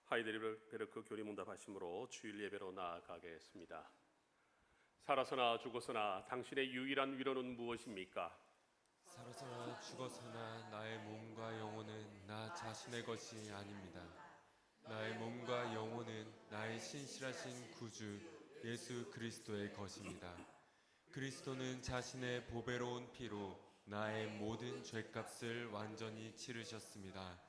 하이데르베르크 교리문답 하심으로 주일 예배로 나아가겠습니다. 살아서나 죽어서나 당신의 유일한 위로는 무엇입니까? 살아서나 죽어서나 나의 몸과 영혼은 나 자신의 것이 아닙니다. 나의 몸과 영혼은 나의 신실하신 구주 예수 그리스도의 것입니다. 그리스도는 자신의 보배로운 피로 나의 모든 죄값을 완전히 치르셨습니다.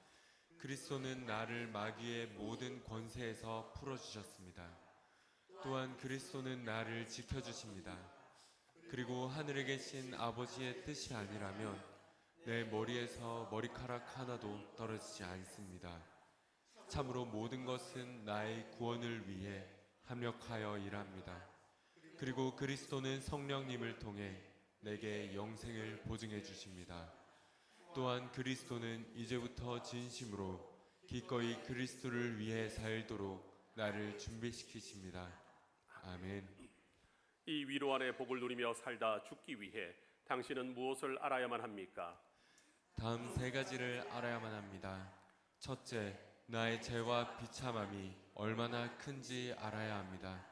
그리스도는 나를 마귀의 모든 권세에서 풀어주셨습니다. 또한 그리스도는 나를 지켜주십니다. 그리고 하늘에 계신 아버지의 뜻이 아니라면 내 머리에서 머리카락 하나도 떨어지지 않습니다. 참으로 모든 것은 나의 구원을 위해 합력하여 일합니다. 그리고 그리스도는 성령님을 통해 내게 영생을 보증해 주십니다. 또한 그리스도는 이제부터 진심으로 기꺼이 그리스도를 위해 살도록 나를 준비시키십니다. 아멘. 이 위로 안에 복을 누리며 살다 죽기 위해 당신은 무엇을 알아야만 합니까? 다음 세 가지를 알아야만 합니다. 첫째, 나의 죄와 비참함이 얼마나 큰지 알아야 합니다.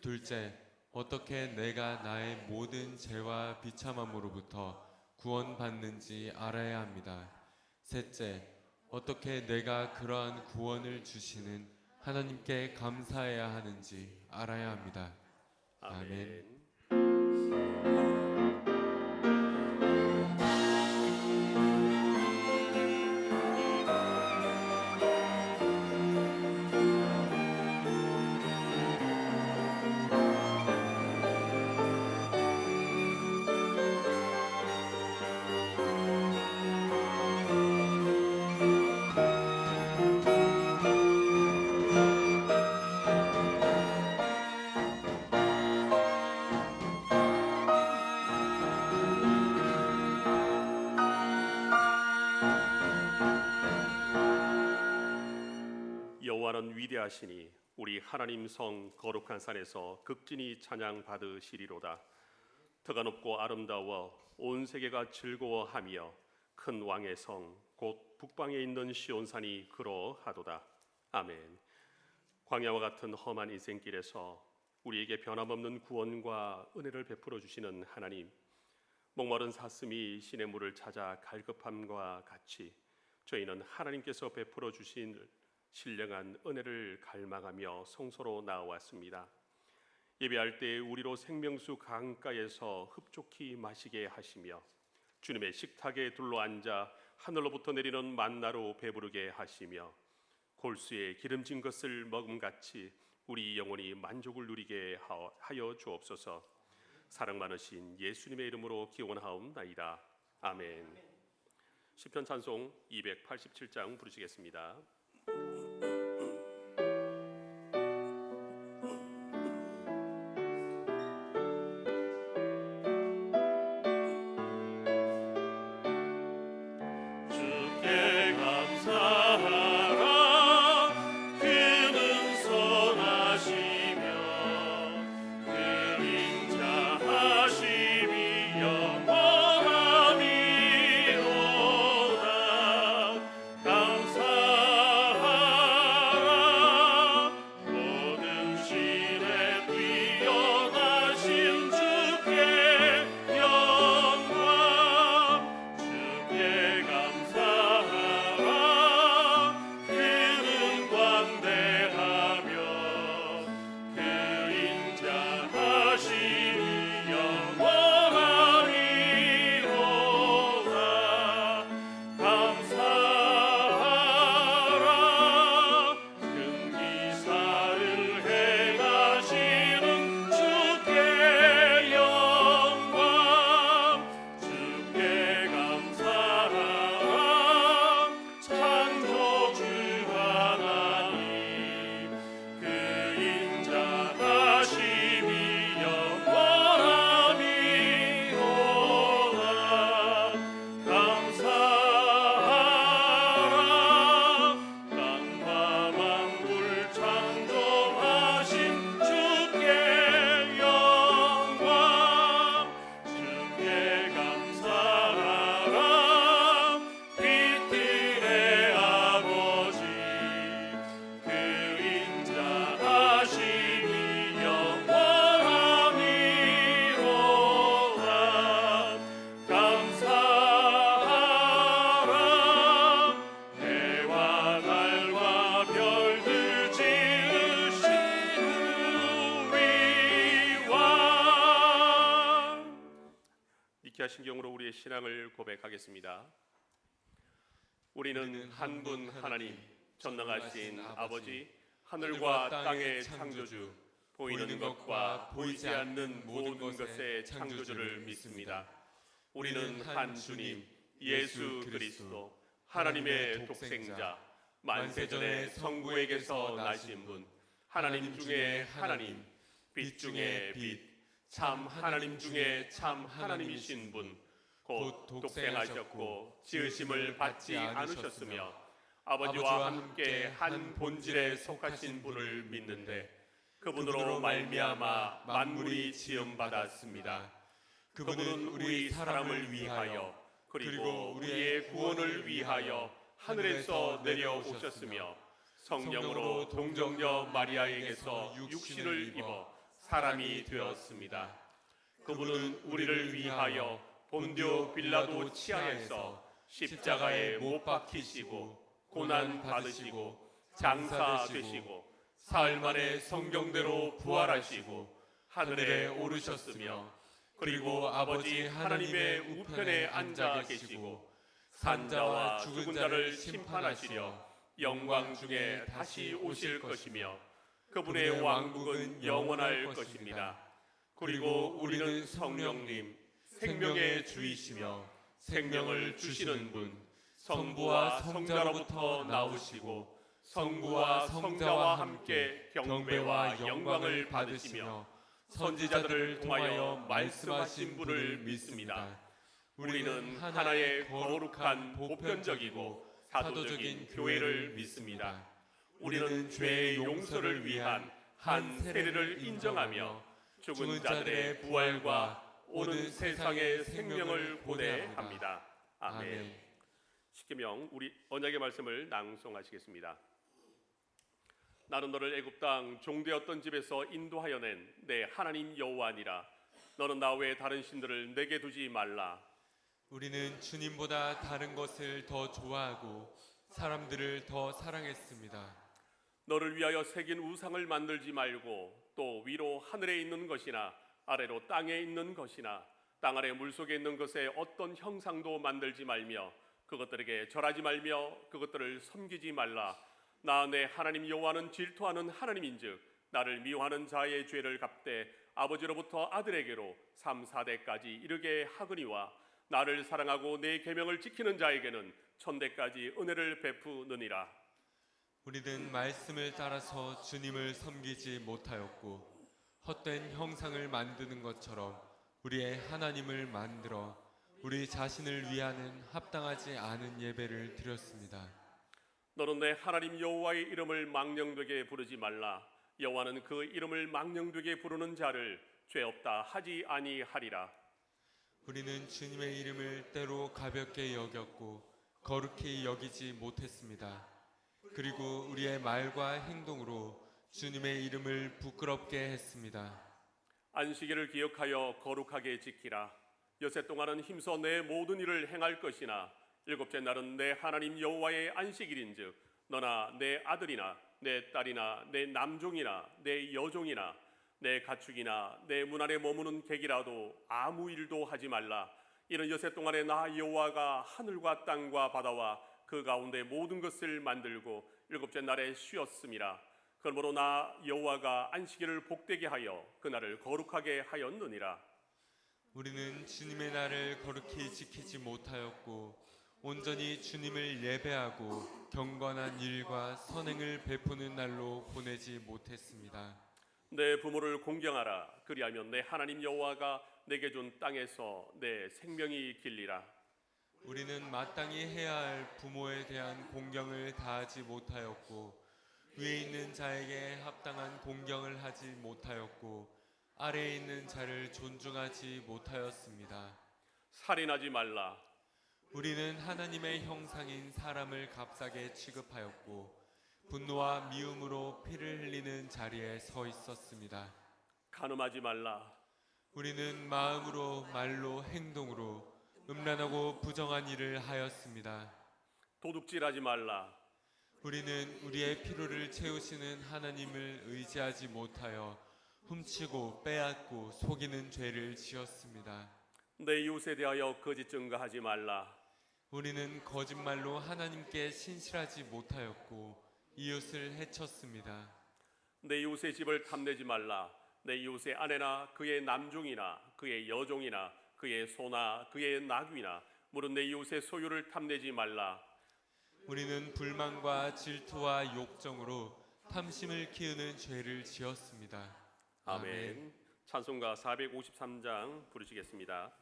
둘째, 어떻게 내가 나의 모든 죄와 비참함으로부터 구원받는지 알아야 합니다. 셋째, 어떻게 내가 그러한 구원을 주시는 하나님께 감사해야 하는지 알아야 합니다. 아멘. 여호와는 위대하시니 우리 하나님 성 거룩한 산에서 극진히 찬양 받으시리로다. 터가 높고 아름다워 온 세계가 즐거워하며 큰 왕의 성 곧 북방에 있는 시온산이 그러하도다. 아멘. 광야와 같은 험한 인생길에서 우리에게 변함없는 구원과 은혜를 베풀어 주시는 하나님, 목마른 사슴이 시냇 물을 찾아 갈급함과 같이 저희는 하나님께서 베풀어 주신 신령한 은혜를 갈망하며 성소로 나왔습니다. 예배할 때 우리로 생명수 강가에서 흡족히 마시게 하시며 주님의 식탁에 둘러앉아 하늘로부터 내리는 만나로 배부르게 하시며 골수에 기름진 것을 먹음같이 우리 영혼이 만족을 누리게 하여 주옵소서. 사랑 많으신 예수님의 이름으로 기원하옵나이다. 아멘. 시편 찬송 287장 부르시겠습니다. 감사합니다. 이케아신경으로 우리의 신앙을 고백하겠습니다. 우리는 한 분 하나님, 전능하신 아버지, 하늘과 땅의 창조주, 보이는 것과 보이지 않는 모든 것의 창조주를 믿습니다. 우리는 한 주님, 예수 그리스도, 하나님의 독생자, 만세전에 성부에게서 나신 분, 하나님 중에 하나님, 빛 중에 빛, 참 하나님 중에 참 하나님이신 분, 곧 독생하셨고 지으심을 받지 않으셨으며 아버지와 함께 한 본질에 속하신 분을 믿는데 그분으로 말미암아 만물이 지음받았습니다. 그분은 우리 사람을 위하여 그리고 우리의 구원을 위하여 하늘에서 내려오셨으며 성령으로 동정녀 마리아에게서 육신을 입어 사람이 되었습니다. 그분은 우리를 위하여 본디오 빌라도 치하에서 십자가에 못 박히시고 고난 받으시고 장사되시고 사흘 만에 성경대로 부활하시고 하늘에 오르셨으며 그리고 아버지 하나님의 우편에 앉아 계시고 산자와 죽은 자를 심판하시려 영광 중에 다시 오실 것이며 그분의 왕국은 영원할 것입니다. 그리고 우리는 성령님 생명의 주이시며 생명을 주시는 분 성부와 성자로부터 나오시고 성부와 성자와 함께 경배와 영광을 받으시며 선지자들을 통하여 말씀하신 분을 믿습니다. 우리는 하나의 거룩한 보편적이고 사도적인 교회를 믿습니다. 우리는 죄의 용서를 위한 한 세례를 인정하며 죽은 자들의 부활과 오는 세상의 생명을 고대합니다. 아멘. 십계명 우리 언약의 말씀을 낭송하시겠습니다. 나는 너를 애굽 땅 종되었던 집에서 인도하여 낸 내 하나님 여호와니라. 너는 나 외에 다른 신들을 내게 두지 말라. 우리는 주님보다 다른 것을 더 좋아하고 사람들을 더 사랑했습니다. 너를 위하여 새긴 우상을 만들지 말고 또 위로 하늘에 있는 것이나 아래로 땅에 있는 것이나 땅 아래 물속에 있는 것에 어떤 형상도 만들지 말며 그것들에게 절하지 말며 그것들을 섬기지 말라. 나 내 하나님 여호와는 질투하는 하나님인즉 나를 미워하는 자의 죄를 갚되 아버지로부터 아들에게로 3, 4대까지 이르게 하거니와 나를 사랑하고 내 계명을 지키는 자에게는 천대까지 은혜를 베푸느니라. 우리는 말씀을 따라서 주님을 섬기지 못하였고 헛된 형상을 만드는 것처럼 우리의 하나님을 만들어 우리 자신을 위하는 합당하지 않은 예배를 드렸습니다. 너는 내 하나님 여호와의 이름을 망령되게 부르지 말라. 여호와는 그 이름을 망령되게 부르는 자를 죄 없다 하지 아니하리라. 우리는 주님의 이름을 때로 가볍게 여겼고 거룩히 여기지 못했습니다. 그리고 우리의 말과 행동으로 주님의 이름을 부끄럽게 했습니다. 안식일을 기억하여 거룩하게 지키라. 여섯 동안은 힘써 내 모든 일을 행할 것이나 일곱째 날은 내 하나님 여호와의 안식일인즉 너나 내 아들이나 내 딸이나 내 남종이나 내 여종이나 내 가축이나 내 문 안에 머무는 객이라도 아무 일도 하지 말라. 이는 여섯 동안에 나 여호와가 하늘과 땅과 바다와 그 가운데 모든 것을 만들고 일곱째 날에 쉬었음이라. 그러므로 나 여호와가 안식일을 복되게 하여 그날을 거룩하게 하였느니라. 우리는 주님의 날을 거룩히 지키지 못하였고 온전히 주님을 예배하고 경건한 일과 선행을 베푸는 날로 보내지 못했습니다. 내 부모를 공경하라. 그리하면 내 하나님 여호와가 내게 준 땅에서 내 생명이 길리라. 우리는 마땅히 해야 할 부모에 대한 공경을 다하지 못하였고 위에 있는 자에게 합당한 공경을 하지 못하였고 아래에 있는 자를 존중하지 못하였습니다. 살인하지 말라. 우리는 하나님의 형상인 사람을 값싸게 취급하였고 분노와 미움으로 피를 흘리는 자리에 서 있었습니다. 간음하지 말라. 우리는 마음으로 말로 행동으로 음란하고 부정한 일을 하였습니다. 도둑질하지 말라. 우리는 우리의 필요를 채우시는 하나님을 의지하지 못하여 훔치고 빼앗고 속이는 죄를 지었습니다. 내 이웃에 대하여 거짓 증거하지 말라. 우리는 거짓말로 하나님께 신실하지 못하였고 이웃을 해쳤습니다. 내 이웃의 집을 탐내지 말라. 내 이웃의 아내나 그의 남종이나 그의 여종이나 그의 소나 그의 나귀나 무릇 내 이웃의 소유를 탐내지 말라. 우리는 불만과 질투와 욕정으로 탐심을 키우는 죄를 지었습니다. 아멘. 찬송가 453장 부르시겠습니다.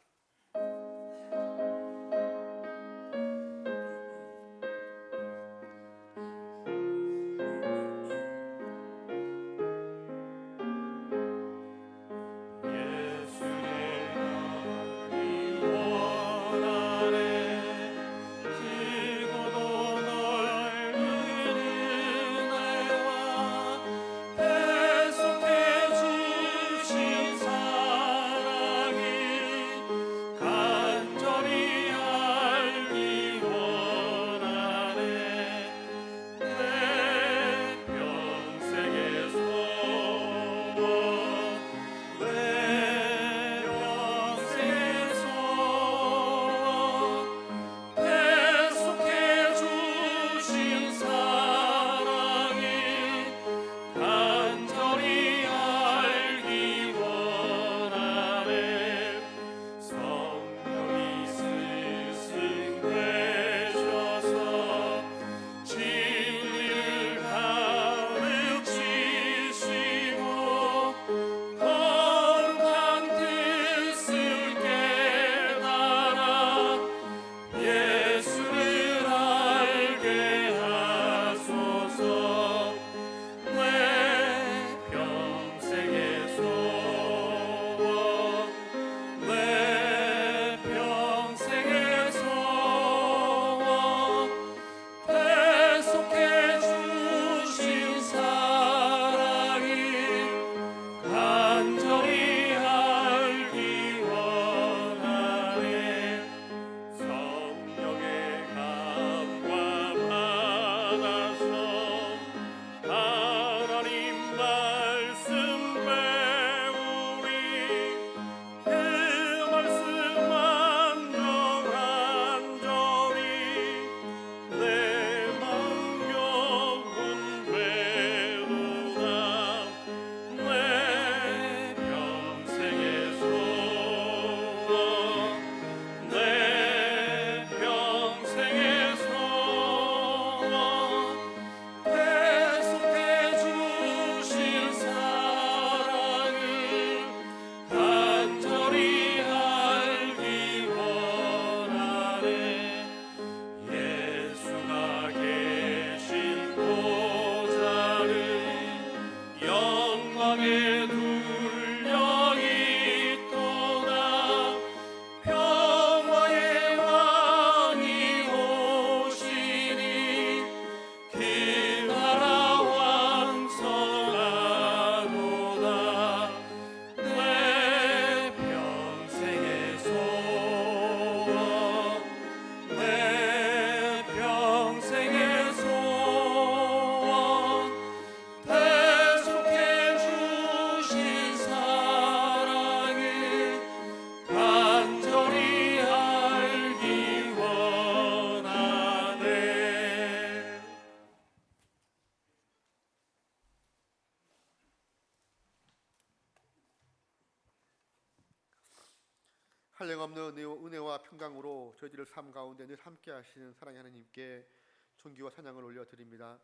한량없는 은혜와 평강으로 저희들을 삶 가운데 늘 함께 하시는 사랑의 하나님께 존귀와 찬양을 올려드립니다.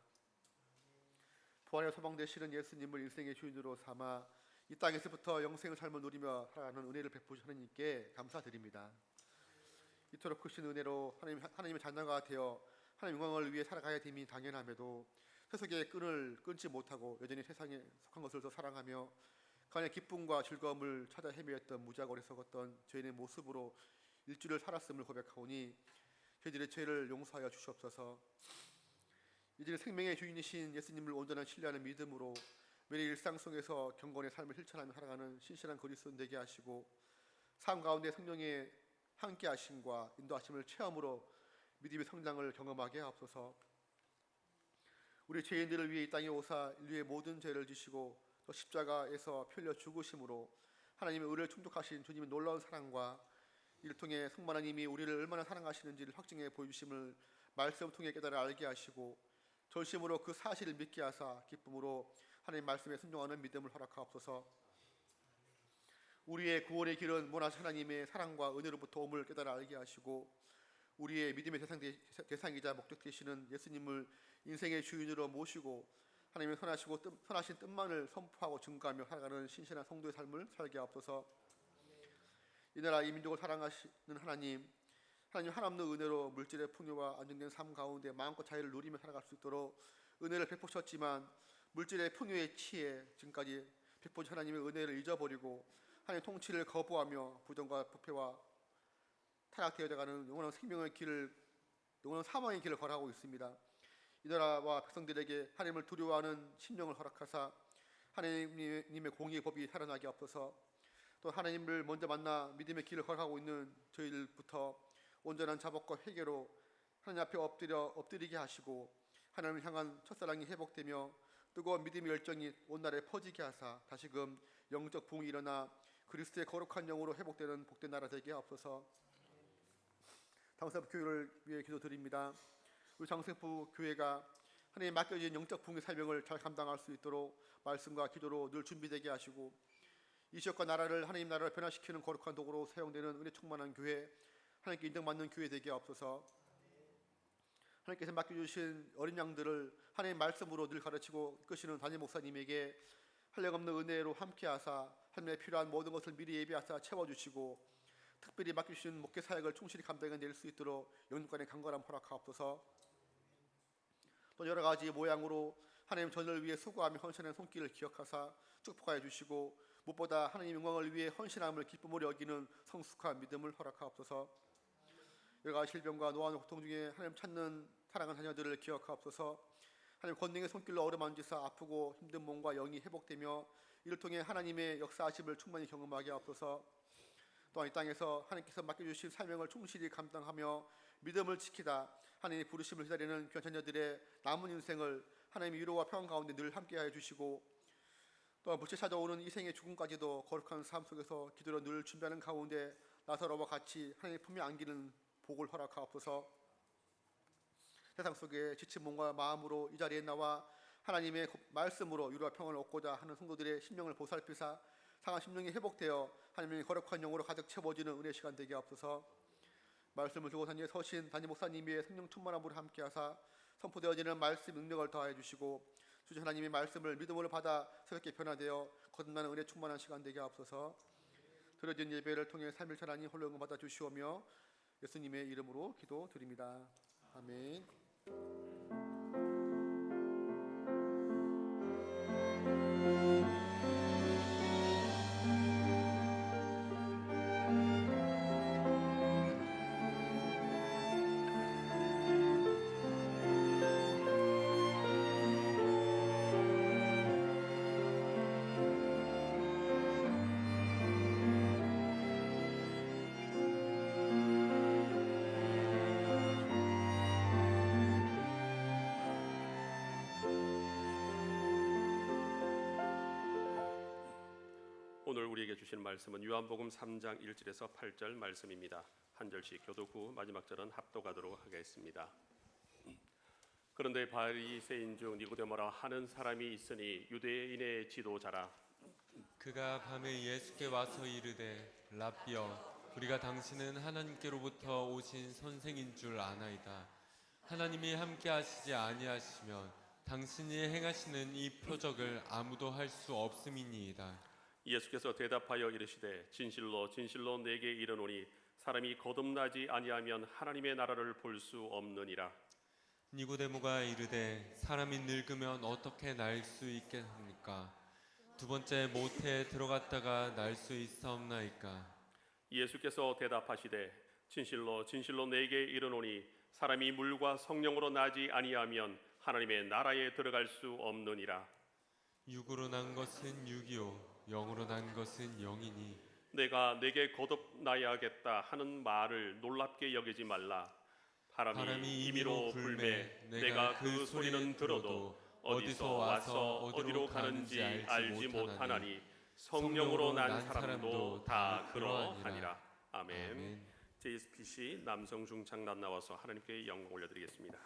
부활의 소망 되시는 예수님을 일생의 주인으로 삼아 이 땅에서부터 영생의 삶을 누리며 살아가는 은혜를 베푸신 하나님께 감사드립니다. 이토록 크신 은혜로 하나님의 자녀가 되어 하나님 영광을 위해 살아가야 됨이 당연함에도 세속의 끈을 끊지 못하고 여전히 세상에 속한 것을 더 사랑하며 그 안에 기쁨과 즐거움을 찾아 헤매었던 무지하고 어리석었던 죄인의 모습으로 일주를 살았음을 고백하오니 저희들의 죄를 용서하여 주시옵소서. 이들의 생명의 주인이신 예수님을 온전한 신뢰하는 믿음으로 매일 일상 속에서 경건의 삶을 실천하며 살아가는 신실한 그리스도인 되게 하시고 삶 가운데 성령의 함께 하심과 인도하심을 체험으로 믿음의 성장을 경험하게 하옵소서. 우리 죄인들을 위해 이 땅에 오사 인류의 모든 죄를 지시고 십자가에서 피 흘려 죽으심으로 하나님의 의를 충족하신 주님의 놀라운 사랑과 이를 통해 성부 하나님이 우리를 얼마나 사랑하시는지를 확증해 보여주심을 말씀을 통해 깨달아 알게 하시고 전심으로 그 사실을 믿게 하사 기쁨으로 하나님 말씀에 순종하는 믿음을 허락하옵소서. 우리의 구원의 길은 원하신 하나님의 사랑과 은혜로부터 옴을 깨달아 알게 하시고 우리의 믿음의 대상이자 목적 되시는 예수님을 인생의 주인으로 모시고 하나님의 선하신 뜻만을 선포하고 증거하며 살아가는 신실한 성도의 삶을 살게 하옵소서. 이 나라 이 민족을 사랑하시는 하나님 하나님의 은혜로 물질의 풍요와 안정된 삶 가운데 마음껏 자유를 누리며 살아갈 수 있도록 은혜를 베푸셨지만 물질의 풍요에 취해 지금까지 베푸신 하나님의 은혜를 잊어버리고 하나님의 통치를 거부하며 부정과 부패와 타락되어가는 영원한 생명의 길을, 영원한 사망의 길을 걸어가고 있습니다. 이 나라와 백성들에게 하나님을 두려워하는 심령을 허락하사 하나님의 공의의 법이 살아나게 하옵소서. 또 하나님을 먼저 만나 믿음의 길을 걸어가고 있는 저희들부터 온전한 자복과 회개로 하나님 앞에 엎드리게 하시고 하나님을 향한 첫사랑이 회복되며 뜨거운 믿음의 열정이 온 나라에 퍼지게 하사 다시금 영적 부흥이 일어나 그리스도의 거룩한 영으로 회복되는 복된 나라 되게 하옵소서. 장세부 교회를 위해 기도드립니다. 우리 장세부 교회가 하나님 맡겨진 영적 부흥의 사명을 잘 감당할 수 있도록 말씀과 기도로 늘 준비되게 하시고 이 지역과 나라를 하나님 나라를 변화시키는 거룩한 도구로 사용되는 은혜 충만한 교회, 하나님께 인정받는 교회 되게 하옵소서. 하나님께서 맡겨주신 어린 양들을 하나님 말씀으로 늘 가르치고 이끄시는 담임 목사님에게 한량없는 은혜로 함께하사 하나님의 필요한 모든 것을 미리 예비하사 채워주시고 특별히 맡겨주신 목회 사역을 충실히 감당해낼 수 있도록 영육간의 강건함 허락하옵소서. 또 여러 가지 모양으로 하나님 전을 위해 수고하며 헌신하는 손길을 기억하사 축복하여 주시고 무엇보다 하나님 영광을 위해 헌신함을 기쁨으로 여기는 성숙한 믿음을 허락하옵소서. 여러 가지 질병과 노안의 고통 중에 하나님 찾는 사랑하는 자녀들을 기억하옵소서. 하나님 권능의 손길로 어루만지사 아프고 힘든 몸과 영이 회복되며 이를 통해 하나님의 역사하심을 충만히 경험하게 하옵소서. 또한 이 땅에서 하나님께서 맡겨주신 사명을 충실히 감당하며 믿음을 지키다 하나님의 부르심을 기다리는 귀한 자녀들의 남은 인생을 하나님의 위로와 평안 가운데 늘 함께하여 주시고 또한 불체 찾아오는 이 생의 죽음까지도 거룩한 삶 속에서 기도로 늘 준비하는 가운데 나사로와 같이 하나님의 품에 안기는 복을 허락하옵소서. 세상 속에 지친 몸과 마음으로 이 자리에 나와 하나님의 말씀으로 위로와 평안을 얻고자 하는 성도들의 심령을 보살피사 상한 심령이 회복되어 하나님의 거룩한 영으로 가득 채워지는 은혜 시간 되게 하옵소서. 말씀을 두고 다니는 서신 담임 목사님의 성령 충만함으로 함께하사 선포되어지는 말씀 능력을 더하여 주시고 주신 하나님의 말씀을 믿음으로 받아 새롭게 변화되어 거듭나는 은혜 충만한 시간 되게 하옵소서. 드려진 예배를 통해 삼일체 하나님 홀로 응답 받아 주시오며 예수님의 이름으로 기도드립니다. 아멘. 오늘 우리에게 주신 말씀은 요한복음 3장 1절에서 8절 말씀입니다. 한 절씩 교독 후 마지막 절은 합독하도록 하겠습니다. 그런데 바리새인 중 니고데모라 하는 사람이 있으니 유대인의 지도자라. 그가 밤에 예수께 와서 이르되 랍비여 우리가 당신은 하나님께로부터 오신 선생인 줄 아나이다. 하나님이 함께 하시지 아니하시면 당신이 행하시는 이 표적을 아무도 할 수 없음이니이다. 예수께서 대답하여 이르시되 진실로 진실로 내게 이르노니 사람이 거듭나지 아니하면 하나님의 나라를 볼 수 없느니라. 니고데모가 이르되 사람이 늙으면 어떻게 날 수 있겠습니까? 두 번째 모태에 들어갔다가 날 수 있사옵나이까? 예수께서 대답하시되 진실로 진실로 내게 이르노니 사람이 물과 성령으로 나지 아니하면 하나님의 나라에 들어갈 수 없느니라. 육으로 난 것은 육이요 영으로 난 것은 영이니 내가 내게 거듭나야겠다 하는 말을 놀랍게 여기지 말라. 바람이 임의로 불매 내가 그 소리는 들어도 어디서 와서 어디로 가는지 알지 못하나니 성령으로 난 사람도 다 그러하니라. 아멘. 아멘. JSPC 남성 중창단 나와서 하나님께 영광 올려드리겠습니다.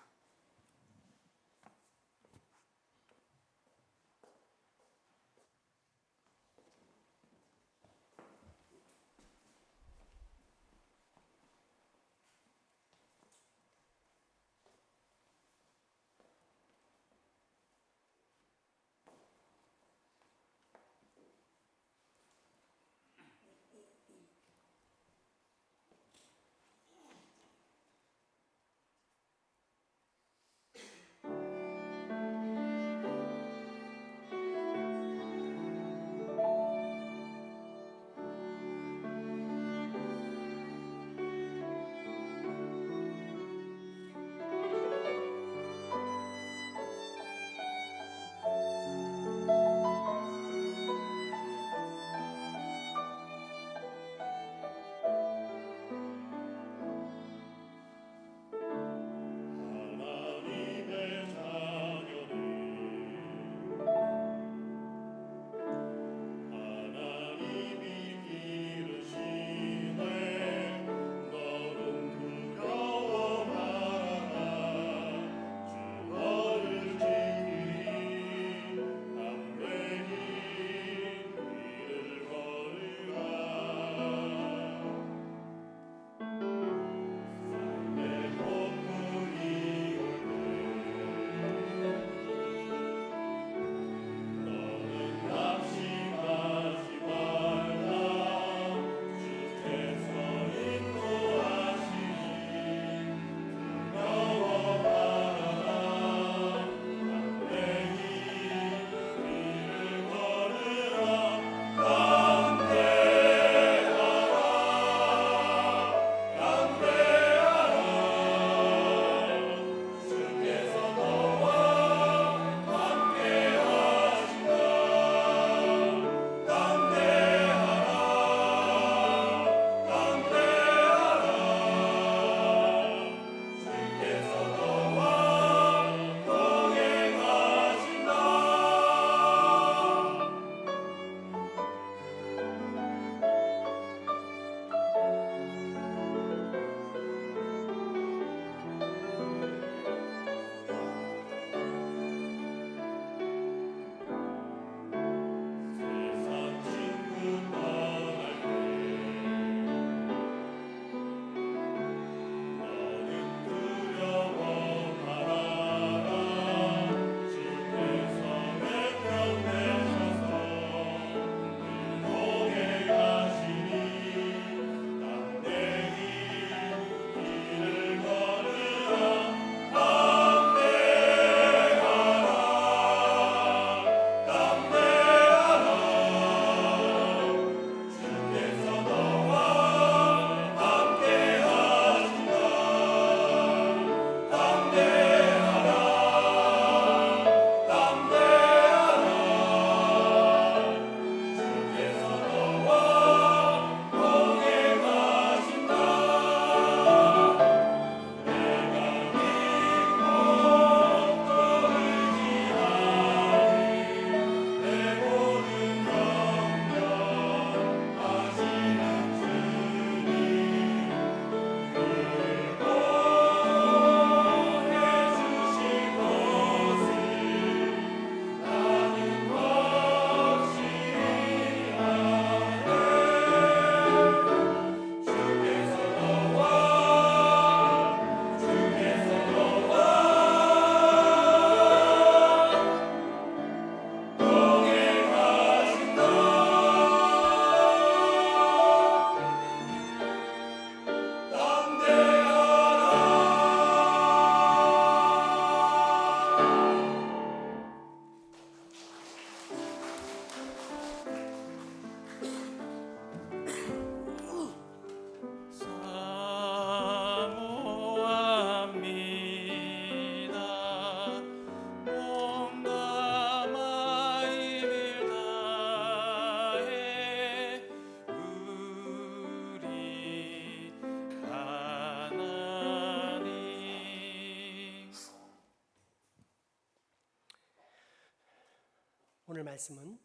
오늘 말씀은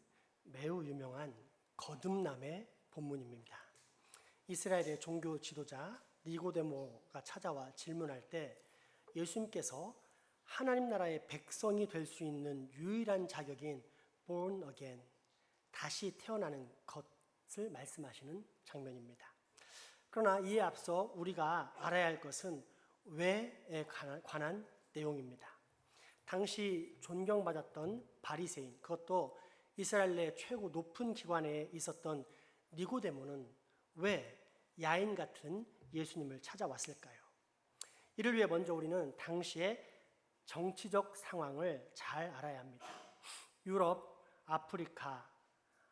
매우 유명한 거듭남의 본문입니다. 이스라엘의 종교 지도자 니고데모가 찾아와 질문할 때 예수님께서 하나님 나라의 백성이 될 수 있는 유일한 자격인 born again, 다시 태어나는 것을 말씀하시는 장면입니다. 그러나 이에 앞서 우리가 알아야 할 것은 왜에 관한 내용입니다. 당시 존경받았던 바리새인, 그것도 이스라엘 내 최고 높은 기관에 있었던 니고데모는 왜 야인 같은 예수님을 찾아왔을까요? 이를 위해 먼저 우리는 당시의 정치적 상황을 잘 알아야 합니다. 유럽, 아프리카,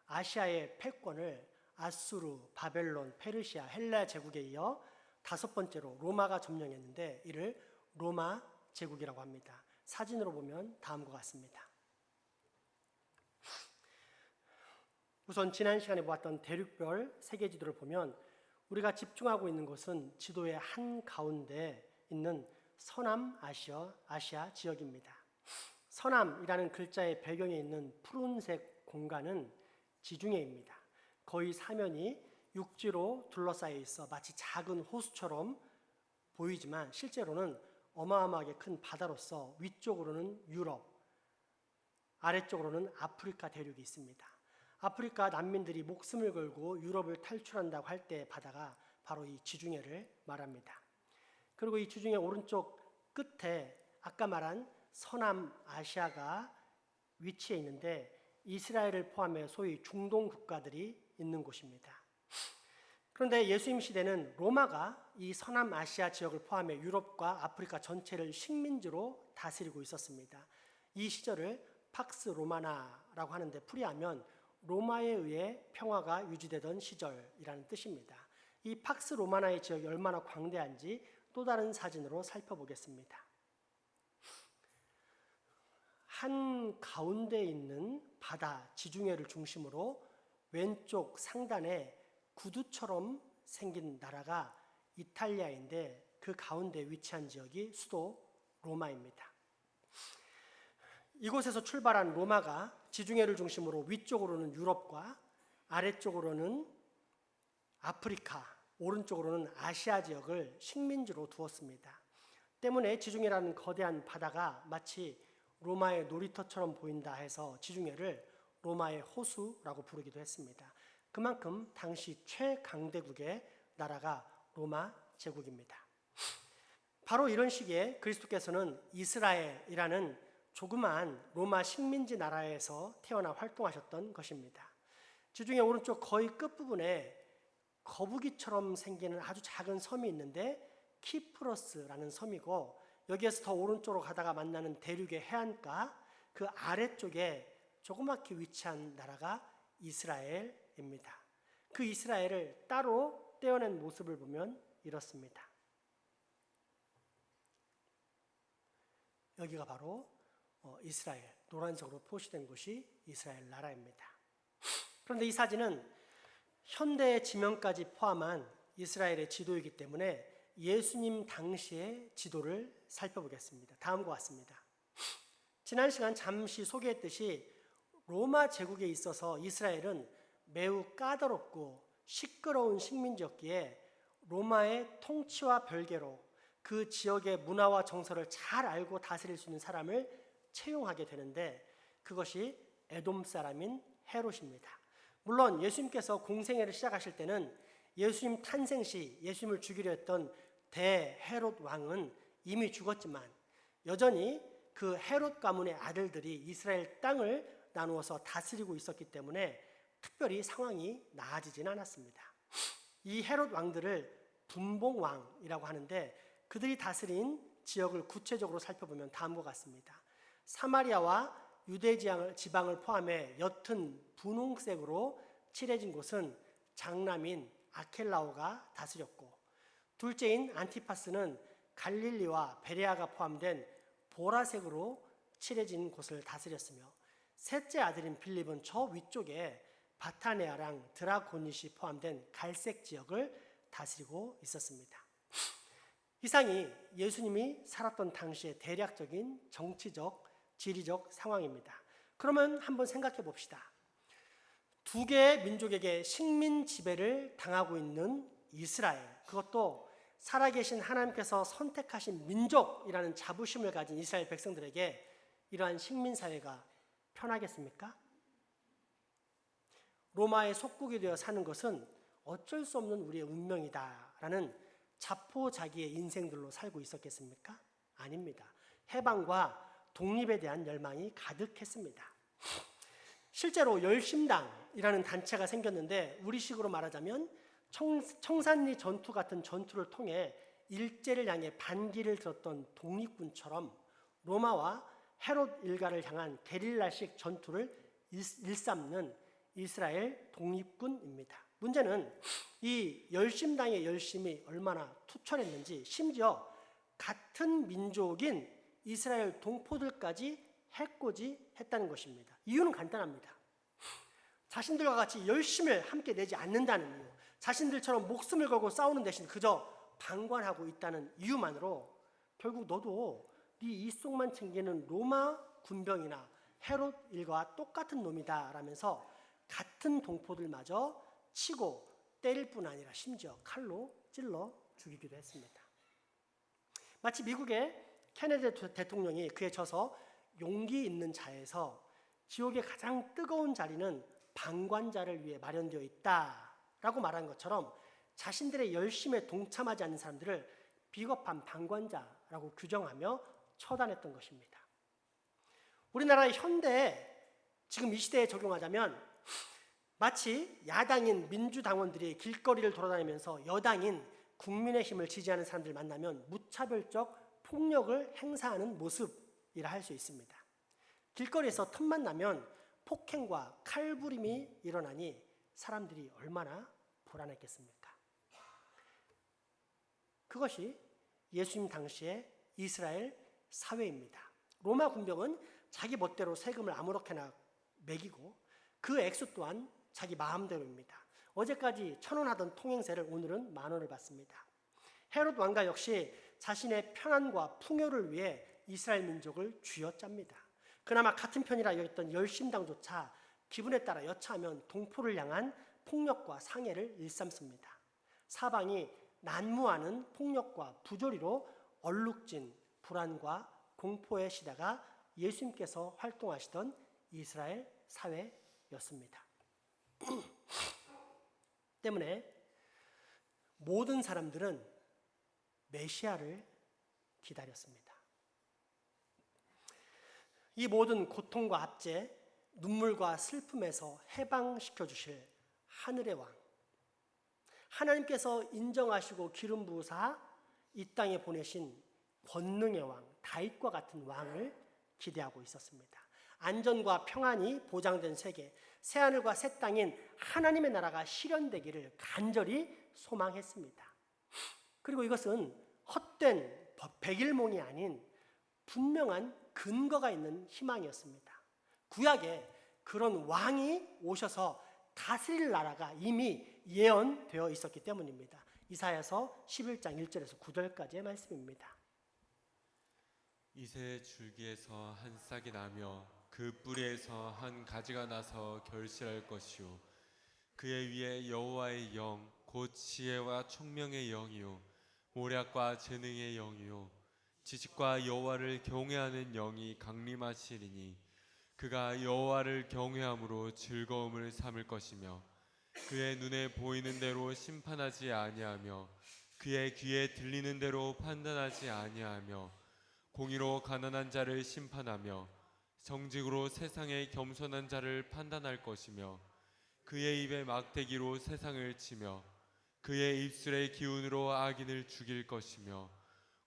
아시아의 패권을 아수르, 바벨론, 페르시아, 헬라 제국에 이어 5번째로 로마가 점령했는데 이를 로마 제국이라고 합니다. 사진으로 보면 다음과 같습니다. 우선 지난 시간에 보았던 대륙별 세계 지도를 보면 우리가 집중하고 있는 것은 지도의 한가운데 있는 서남 아시아 지역입니다. 서남이라는 글자의 배경에 있는 푸른색 공간은 지중해입니다. 거의 사면이 육지로 둘러싸여 있어 마치 작은 호수처럼 보이지만 실제로는 어마어마하게 큰 바다로서 위쪽으로는 유럽, 아래쪽으로는 아프리카 대륙이 있습니다. 아프리카 난민들이 목숨을 걸고 유럽을 탈출한다고 할 때 바다가 바로 이 지중해를 말합니다. 그리고 이 지중해 오른쪽 끝에 아까 말한 서남아시아가 위치해 있는데 이스라엘을 포함해 소위 중동 국가들이 있는 곳입니다. 그런데 예수님 시대는 로마가 이 서남아시아 지역을 포함해 유럽과 아프리카 전체를 식민지로 다스리고 있었습니다. 이 시절을 팍스 로마나라고 하는데 풀이하면 로마에 의해 평화가 유지되던 시절이라는 뜻입니다. 이 팍스 로마나의 지역이 얼마나 광대한지 또 다른 사진으로 살펴보겠습니다. 한 가운데 있는 바다 지중해를 중심으로 왼쪽 상단에 구두처럼 생긴 나라가 이탈리아인데 그 가운데 위치한 지역이 수도 로마입니다. 이곳에서 출발한 로마가 지중해를 중심으로 위쪽으로는 유럽과 아래쪽으로는 아프리카, 오른쪽으로는 아시아 지역을 식민지로 두었습니다. 때문에 지중해라는 거대한 바다가 마치 로마의 놀이터처럼 보인다 해서 지중해를 로마의 호수라고 부르기도 했습니다. 그만큼 당시 최강대국의 나라가 로마 제국입니다. 바로 이런 시기에 그리스도께서는 이스라엘이라는 조그마한 로마 식민지 나라에서 태어나 활동하셨던 것입니다. 지중해 오른쪽 거의 끝부분에 거북이처럼 생기는 아주 작은 섬이 있는데 키프로스라는 섬이고 여기에서 더 오른쪽으로 가다가 만나는 대륙의 해안가 그 아래쪽에 조그맣게 위치한 나라가 이스라엘입니다. 그 이스라엘을 따로 떼어낸 모습을 보면 이렇습니다. 여기가 바로 이스라엘, 노란색으로 표시된 곳이 이스라엘 나라입니다. 그런데 이 사진은 현대의 지명까지 포함한 이스라엘의 지도이기 때문에 예수님 당시의 지도를 살펴보겠습니다. 다음과 같습니다. 지난 시간 잠시 소개했듯이 로마 제국에 있어서 이스라엘은 매우 까다롭고 시끄러운 식민지였기에 로마의 통치와 별개로 그 지역의 문화와 정서를 잘 알고 다스릴 수 있는 사람을 채용하게 되는데 그것이 에돔 사람인 헤롯입니다. 물론 예수님께서 공생애를 시작하실 때는 예수님 탄생 시 예수님을 죽이려 했던 대헤롯 왕은 이미 죽었지만 여전히 그 헤롯 가문의 아들들이 이스라엘 땅을 나누어서 다스리고 있었기 때문에 특별히 상황이 나아지진 않았습니다. 이 헤롯 왕들을 분봉왕이라고 하는데 그들이 다스린 지역을 구체적으로 살펴보면 다음과 같습니다. 사마리아와 유대 지방을 포함해 옅은 분홍색으로 칠해진 곳은 장남인 아켈라오가 다스렸고 둘째인 안티파스는 갈릴리와 베레아가 포함된 보라색으로 칠해진 곳을 다스렸으며 셋째 아들인 빌립은 저 위쪽에 바타네아랑 드라고닛이 포함된 갈색 지역을 다스리고 있었습니다. 이상이 예수님이 살았던 당시의 대략적인 정치적, 지리적 상황입니다. 그러면 한번 생각해 봅시다. 두 개의 민족에게 식민 지배를 당하고 있는 이스라엘, 그것도 살아계신 하나님께서 선택하신 민족이라는 자부심을 가진 이스라엘 백성들에게 이러한 식민사회가 편하겠습니까? 로마의 속국이 되어 사는 것은 어쩔 수 없는 우리의 운명이다라는 자포자기의 인생들로 살고 있었겠습니까? 아닙니다. 해방과 독립에 대한 열망이 가득했습니다. 실제로 열심당이라는 단체가 생겼는데 우리식으로 말하자면 청산리 전투 같은 전투를 통해 일제를 향해 반기를 들었던 독립군처럼 로마와 헤롯 일가를 향한 게릴라식 전투를 일삼는 이스라엘 독립군입니다. 문제는 이 열심당의 열심이 얼마나 투철했는지, 심지어 같은 민족인 이스라엘 동포들까지 해코지했다는 것입니다. 이유는 간단합니다. 자신들과 같이 열심을 함께 내지 않는다는 이유, 자신들처럼 목숨을 걸고 싸우는 대신 그저 방관하고 있다는 이유만으로 결국 너도 네 이속만 챙기는 로마 군병이나 헤롯 일가와 똑같은 놈이다 라면서 같은 동포들마저 치고 때릴 뿐 아니라 심지어 칼로 찔러 죽이기도 했습니다. 마치 미국의 케네디 대통령이 그에 져서 용기 있는 자에서 지옥의 가장 뜨거운 자리는 방관자를 위해 마련되어 있다라고 말한 것처럼 자신들의 열심에 동참하지 않는 사람들을 비겁한 방관자라고 규정하며 처단했던 것입니다. 우리나라의 현대에 지금 이 시대에 적용하자면 마치 야당인 민주당원들이 길거리를 돌아다니면서 여당인 국민의힘을 지지하는 사람들 만나면 무차별적 폭력을 행사하는 모습이라 할 수 있습니다. 길거리에서 틈만 나면 폭행과 칼부림이 일어나니 사람들이 얼마나 불안했겠습니까? 그것이 예수님 당시의 이스라엘 사회입니다. 로마 군병은 자기 멋대로 세금을 아무렇게나 매기고 그 액수 또한 자기 마음대로입니다. 어제까지 1,000원 하던 통행세를 오늘은 10,000원을 받습니다. 헤롯 왕가 역시 자신의 편안과 풍요를 위해 이스라엘 민족을 쥐어짭니다. 그나마 같은 편이라 여겼던 열심당조차 기분에 따라 여차하면 동포를 향한 폭력과 상해를 일삼습니다. 사방이 난무하는 폭력과 부조리로 얼룩진 불안과 공포의 시대가 예수님께서 활동하시던 이스라엘 사회였습니다. 때문에 모든 사람들은 메시아를 기다렸습니다. 이 모든 고통과 압제, 눈물과 슬픔에서 해방시켜 주실 하늘의 왕, 하나님께서 인정하시고 기름 부으사 이 땅에 보내신 권능의 왕, 다윗과 같은 왕을 기대하고 있었습니다. 안전과 평안이 보장된 세계, 새하늘과 새 땅인 하나님의 나라가 실현되기를 간절히 소망했습니다. 그리고 이것은 헛된 백일몽이 아닌 분명한 근거가 있는 희망이었습니다. 구약에 그런 왕이 오셔서 다스릴 나라가 이미 예언되어 있었기 때문입니다. 이사야서 11장 1절에서 9절까지의 말씀입니다. 이새 줄기에서 한 싹이 나며 그 뿌리에서 한 가지가 나서 결실할 것이요 그의 위에 여호와의 영 곧 지혜와 총명의 영이요 모략과 재능의 영이요 지식과 여호와를 경외하는 영이 강림하시리니 그가 여호와를 경외함으로 즐거움을 삼을 것이며 그의 눈에 보이는 대로 심판하지 아니하며 그의 귀에 들리는 대로 판단하지 아니하며 공의로 가난한 자를 심판하며 정직으로 세상의 겸손한 자를 판단할 것이며 그의 입에 막대기로 세상을 치며 그의 입술의 기운으로 악인을 죽일 것이며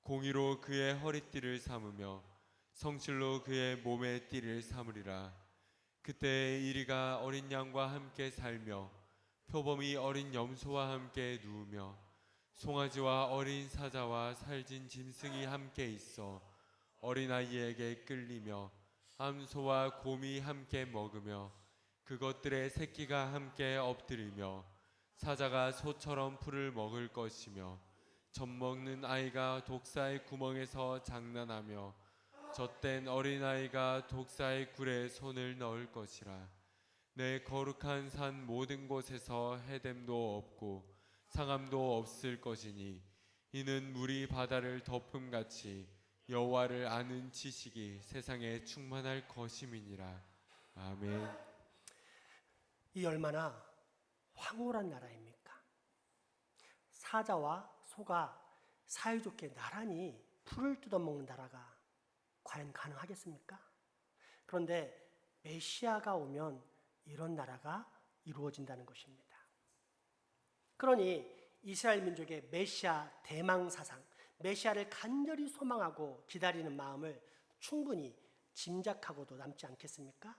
공의로 그의 허리띠를 삼으며 성실로 그의 몸의 띠를 삼으리라. 그때 이리가 어린 양과 함께 살며 표범이 어린 염소와 함께 누우며 송아지와 어린 사자와 살진 짐승이 함께 있어 어린아이에게 끌리며 암소와 곰이 함께 먹으며 그것들의 새끼가 함께 엎드리며 사자가 소처럼 풀을 먹을 것이며 젖먹는 아이가 독사의 구멍에서 장난하며 젖된 어린아이가 독사의 굴에 손을 넣을 것이라. 내 거룩한 산 모든 곳에서 해됨도 없고 상함도 없을 것이니 이는 물이 바다를 덮음같이 여호와를 아는 지식이 세상에 충만할 것임이니라. 아멘. 이 얼마나 황홀한 나라입니까? 사자와 소가 사이좋게 나란히 풀을 뜯어먹는 나라가 과연 가능하겠습니까? 그런데 메시아가 오면 이런 나라가 이루어진다는 것입니다. 그러니 이스라엘 민족의 메시아 대망 사상, 메시아를 간절히 소망하고 기다리는 마음을 충분히 짐작하고도 남지 않겠습니까?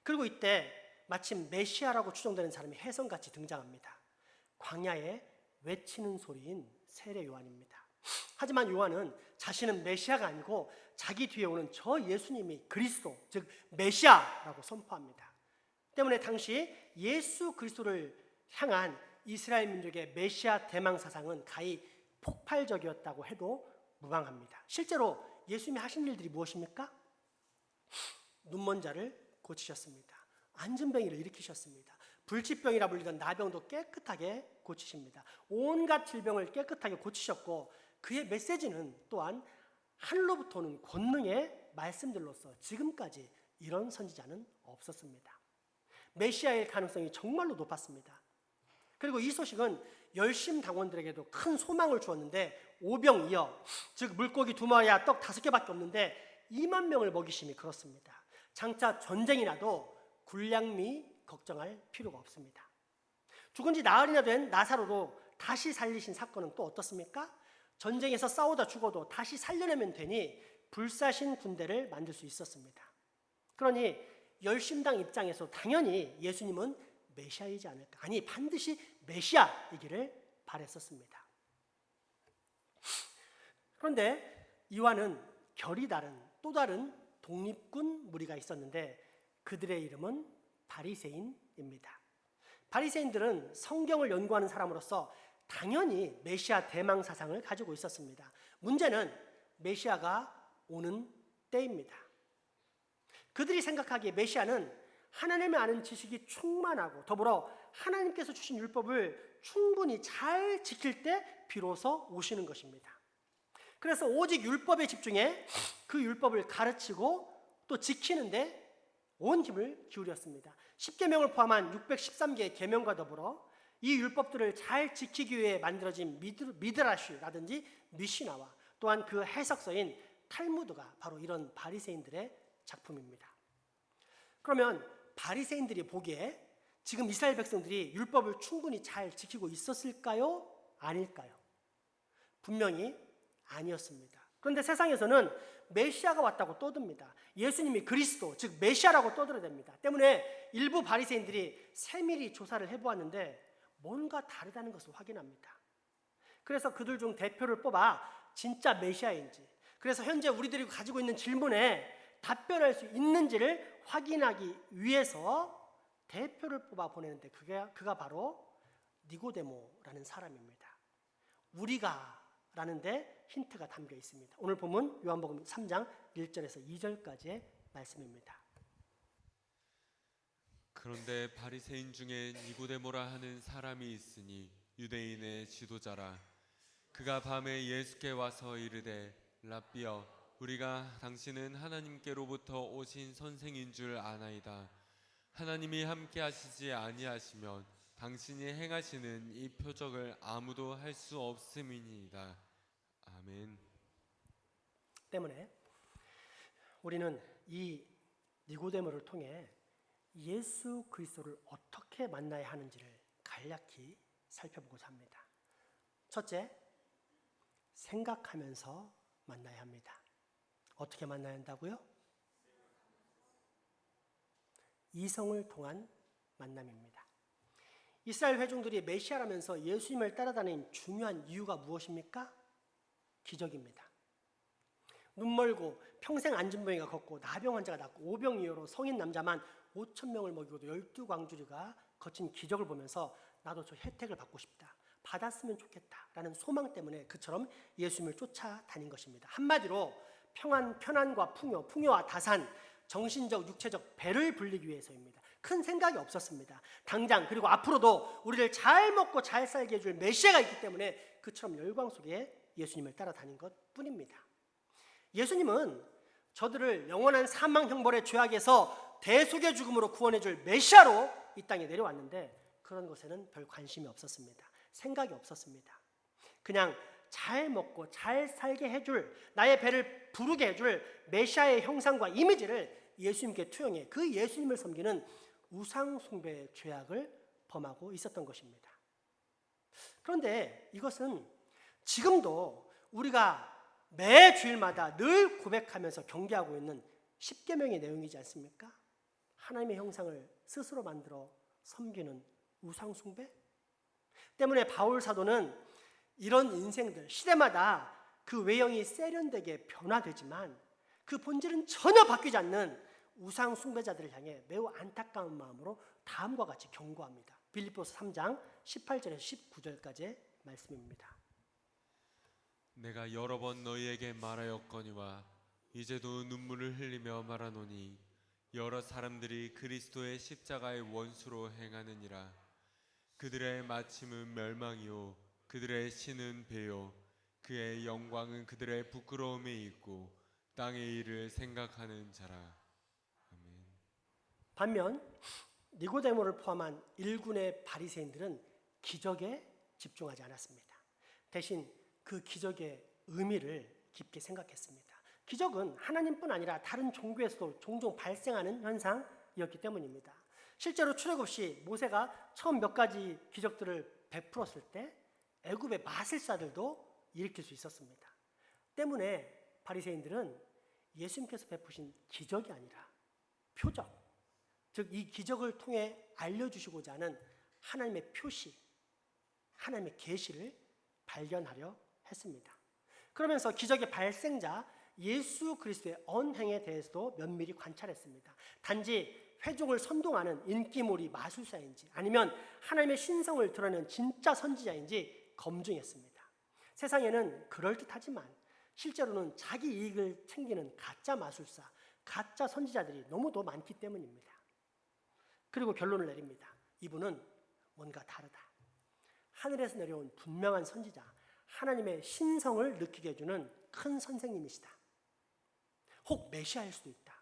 그리고 이때 마침 메시아라고 추정되는 사람이 혜성같이 등장합니다. 광야에 외치는 소리인 세례 요한입니다. 하지만 요한은 자신은 메시아가 아니고 자기 뒤에 오는 저 예수님이 그리스도, 즉 메시아라고 선포합니다. 때문에 당시 예수 그리스도를 향한 이스라엘 민족의 메시아 대망 사상은 가히 폭발적이었다고 해도 무방합니다. 실제로 예수님이 하신 일들이 무엇입니까? 눈먼 자를 고치셨습니다. 안진뱅이를 일으키셨습니다. 불치병이라 불리던 나병도 깨끗하게 고치십니다. 온갖 질병을 깨끗하게 고치셨고 그의 메시지는 또한 하늘로부터 오는 권능의 말씀들로서 지금까지 이런 선지자는 없었습니다. 메시아의 가능성이 정말로 높았습니다. 그리고 이 소식은 열심당원들에게도 큰 소망을 주었는데 오병이어, 즉 물고기 2마리와 떡 5개밖에 없는데 2만 명을 먹이심이 그렇습니다. 장차 전쟁이 나도 군량미 걱정할 필요가 없습니다. 죽은 지 나흘이나 된 나사로도 다시 살리신 사건은 또 어떻습니까? 전쟁에서 싸우다 죽어도 다시 살려내면 되니 불사신 군대를 만들 수 있었습니다. 그러니 열심당 입장에서 당연히 예수님은 메시아이지 않을까, 아니 반드시 메시아이기를 바랬었습니다. 그런데 이와는 결이 다른 또 다른 독립군 무리가 있었는데 그들의 이름은 바리새인입니다. 바리새인들은 성경을 연구하는 사람으로서 당연히 메시아 대망 사상을 가지고 있었습니다. 문제는 메시아가 오는 때입니다. 그들이 생각하기에 메시아는 하나님을 아는 지식이 충만하고 더불어 하나님께서 주신 율법을 충분히 잘 지킬 때 비로소 오시는 것입니다. 그래서 오직 율법에 집중해 그 율법을 가르치고 또 지키는데 온 힘을 기울였습니다. 10계명을 포함한 613개의 계명과 더불어 이 율법들을 잘 지키기 위해 만들어진 미드라시라든지 미시나와 또한 그 해석서인 탈무드가 바로 이런 바리새인들의 작품입니다. 그러면 바리새인들이 보기에 지금 이스라엘 백성들이 율법을 충분히 잘 지키고 있었을까요? 아닐까요? 분명히 아니었습니다. 그런데 세상에서는 메시아가 왔다고 떠듭니다. 예수님이 그리스도, 즉 메시아라고 떠들어댑니다. 때문에 일부 바리새인들이 세밀히 조사를 해보았는데 뭔가 다르다는 것을 확인합니다. 그래서 그들 중 대표를 뽑아 진짜 메시아인지, 그래서 현재 우리들이 가지고 있는 질문에 답변할 수 있는지를 확인하기 위해서 대표를 뽑아 보내는데 그가 바로 니고데모라는 사람입니다. 우리가 라는데 힌트가 담겨 있습니다. 오늘 본문 요한복음 3장 1절에서 2절까지의 말씀입니다. 그런데 바리새인 중에 니고데모라 하는 사람이 있으니 유대인의 지도자라. 그가 밤에 예수께 와서 이르되 랍비여, 우리가 당신은 하나님께로부터 오신 선생인 줄 아나이다. 하나님이 함께 하시지 아니하시면 당신이 행하시는 이 표적을 아무도 할 수 없음이니이다. 아멘. 때문에 우리는 이 니고데모를 통해 예수 그리스도를 어떻게 만나야 하는지를 간략히 살펴보고자 합니다. 첫째, 생각하면서 만나야 합니다. 어떻게 만나야 한다고요? 이성을 통한 만남입니다. 이스라엘 회중들이 메시아라면서 예수님을 따라다니는 중요한 이유가 무엇입니까? 기적입니다. 눈멀고 평생 안진뱅이가 걷고 나병 환자가 낫고 오병이어로 성인 남자만 5,000명을 먹이고도 12광주리가 거친 기적을 보면서 나도 저 혜택을 받고 싶다, 받았으면 좋겠다라는 소망 때문에 그처럼 예수님을 쫓아다닌 것입니다. 한마디로 편안과 풍요와 다산, 정신적, 육체적 배를 불리기 위해서입니다. 큰 생각이 없었습니다. 당장 그리고 앞으로도 우리를 잘 먹고 잘 살게 해줄 메시아가 있기 때문에 그처럼 열광 속에 예수님을 따라다닌 것뿐입니다. 예수님은 저들을 영원한 사망 형벌의 죄악에서 대속의 죽음으로 구원해줄 메시아로 이 땅에 내려왔는데 그런 것에는 별 관심이 없었습니다. 생각이 없었습니다. 그냥 잘 먹고 잘 살게 해줄, 나의 배를 부르게 해줄 메시아의 형상과 이미지를 예수님께 투영해 그 예수님을 섬기는 우상 숭배의 죄악을 범하고 있었던 것입니다. 그런데 이것은 지금도 우리가 매 주일마다 늘 고백하면서 경계하고 있는 십계명의 내용이지 않습니까? 하나님의 형상을 스스로 만들어 섬기는 우상 숭배? 때문에 바울 사도는 이런 인생들, 시대마다 그 외형이 세련되게 변화되지만 그 본질은 전혀 바뀌지 않는 우상 숭배자들을 향해 매우 안타까운 마음으로 다음과 같이 경고합니다. 빌립보서 3장 18절에서 19절까지의 말씀입니다. 내가 여러 번 너희에게 말하였거니와 이제도 눈물을 흘리며 말하노니 여러 사람들이 그리스도의 십자가의 원수로 행하느니라. 그들의 마침은 멸망이요 그들의 신은 배요 그의 영광은 그들의 부끄러움에 있고 땅의 일을 생각하는 자라. 아멘. 반면 니고데모를 포함한 일군의 바리새인들은 기적에 집중하지 않았습니다. 대신 그 기적의 의미를 깊게 생각했습니다. 기적은 하나님뿐 아니라 다른 종교에서도 종종 발생하는 현상이었기 때문입니다. 실제로 출애굽 시 모세가 처음 몇 가지 기적들을 베풀었을 때 애굽의 마술사들도 일으킬 수 있었습니다. 때문에 바리새인들은 예수님께서 베푸신 기적이 아니라 표적, 즉 이 기적을 통해 알려주시고자 하는 하나님의 표시, 하나님의 계시를 발견하려 했습니다. 그러면서 기적의 발생자 예수 그리스도의 언행에 대해서도 면밀히 관찰했습니다. 단지 회중을 선동하는 인기몰이 마술사인지 아니면 하나님의 신성을 드러내는 진짜 선지자인지 검증했습니다. 세상에는 그럴듯하지만 실제로는 자기 이익을 챙기는 가짜 마술사, 가짜 선지자들이 너무도 많기 때문입니다. 그리고 결론을 내립니다. 이분은 뭔가 다르다. 하늘에서 내려온 분명한 선지자, 하나님의 신성을 느끼게 해주는 큰 선생님이시다. 혹 메시아일 수도 있다.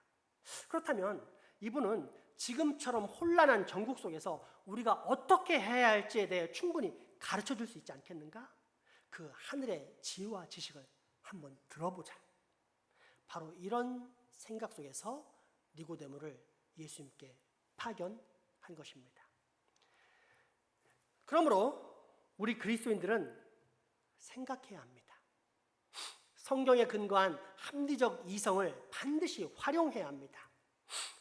그렇다면 이분은 지금처럼 혼란한 전국 속에서 우리가 어떻게 해야 할지에 대해 충분히 가르쳐 줄 수 있지 않겠는가? 그 하늘의 지혜와 지식을 한번 들어보자. 바로 이런 생각 속에서 니고데모를 예수님께 파견한 것입니다. 그러므로 우리 그리스도인들은 생각해야 합니다. 성경에 근거한 합리적 이성을 반드시 활용해야 합니다.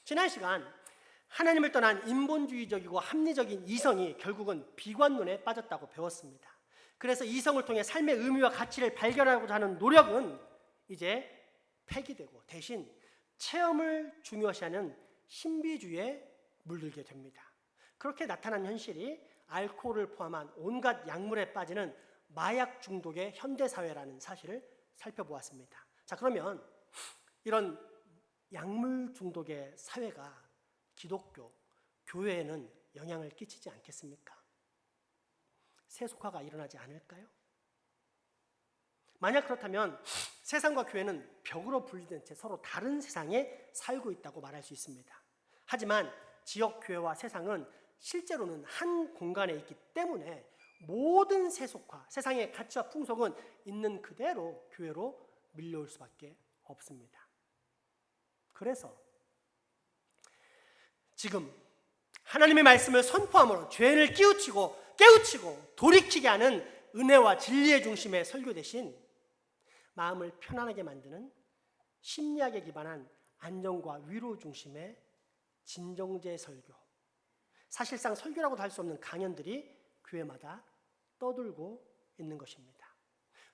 지난 시간 하나님을 떠난 인본주의적이고 합리적인 이성이 결국은 비관론에 빠졌다고 배웠습니다. 그래서 이성을 통해 삶의 의미와 가치를 발견하고자 하는 노력은 이제 폐기되고 대신 체험을 중요시하는 신비주의에 물들게 됩니다. 그렇게 나타난 현실이 알코올을 포함한 온갖 약물에 빠지는 마약 중독의 현대사회라는 사실을 살펴보았습니다. 자, 그러면 이런 약물 중독의 사회가 기독교, 교회에는 영향을 끼치지 않겠습니까? 세속화가 일어나지 않을까요? 만약 그렇다면 세상과 교회는 벽으로 분리된 채 서로 다른 세상에 살고 있다고 말할 수 있습니다. 하지만 지역 교회와 세상은 실제로는 한 공간에 있기 때문에 모든 세속화, 세상의 가치와 풍속은 있는 그대로 교회로 밀려올 수밖에 없습니다. 그래서 지금 하나님의 말씀을 선포함으로 죄를 깨우치고 돌이키게 하는 은혜와 진리의 중심의 설교 대신 마음을 편안하게 만드는 심리학에 기반한 안정과 위로 중심의 진정제 설교, 사실상 설교라고도 할 수 없는 강연들이 교회마다 떠들고 있는 것입니다.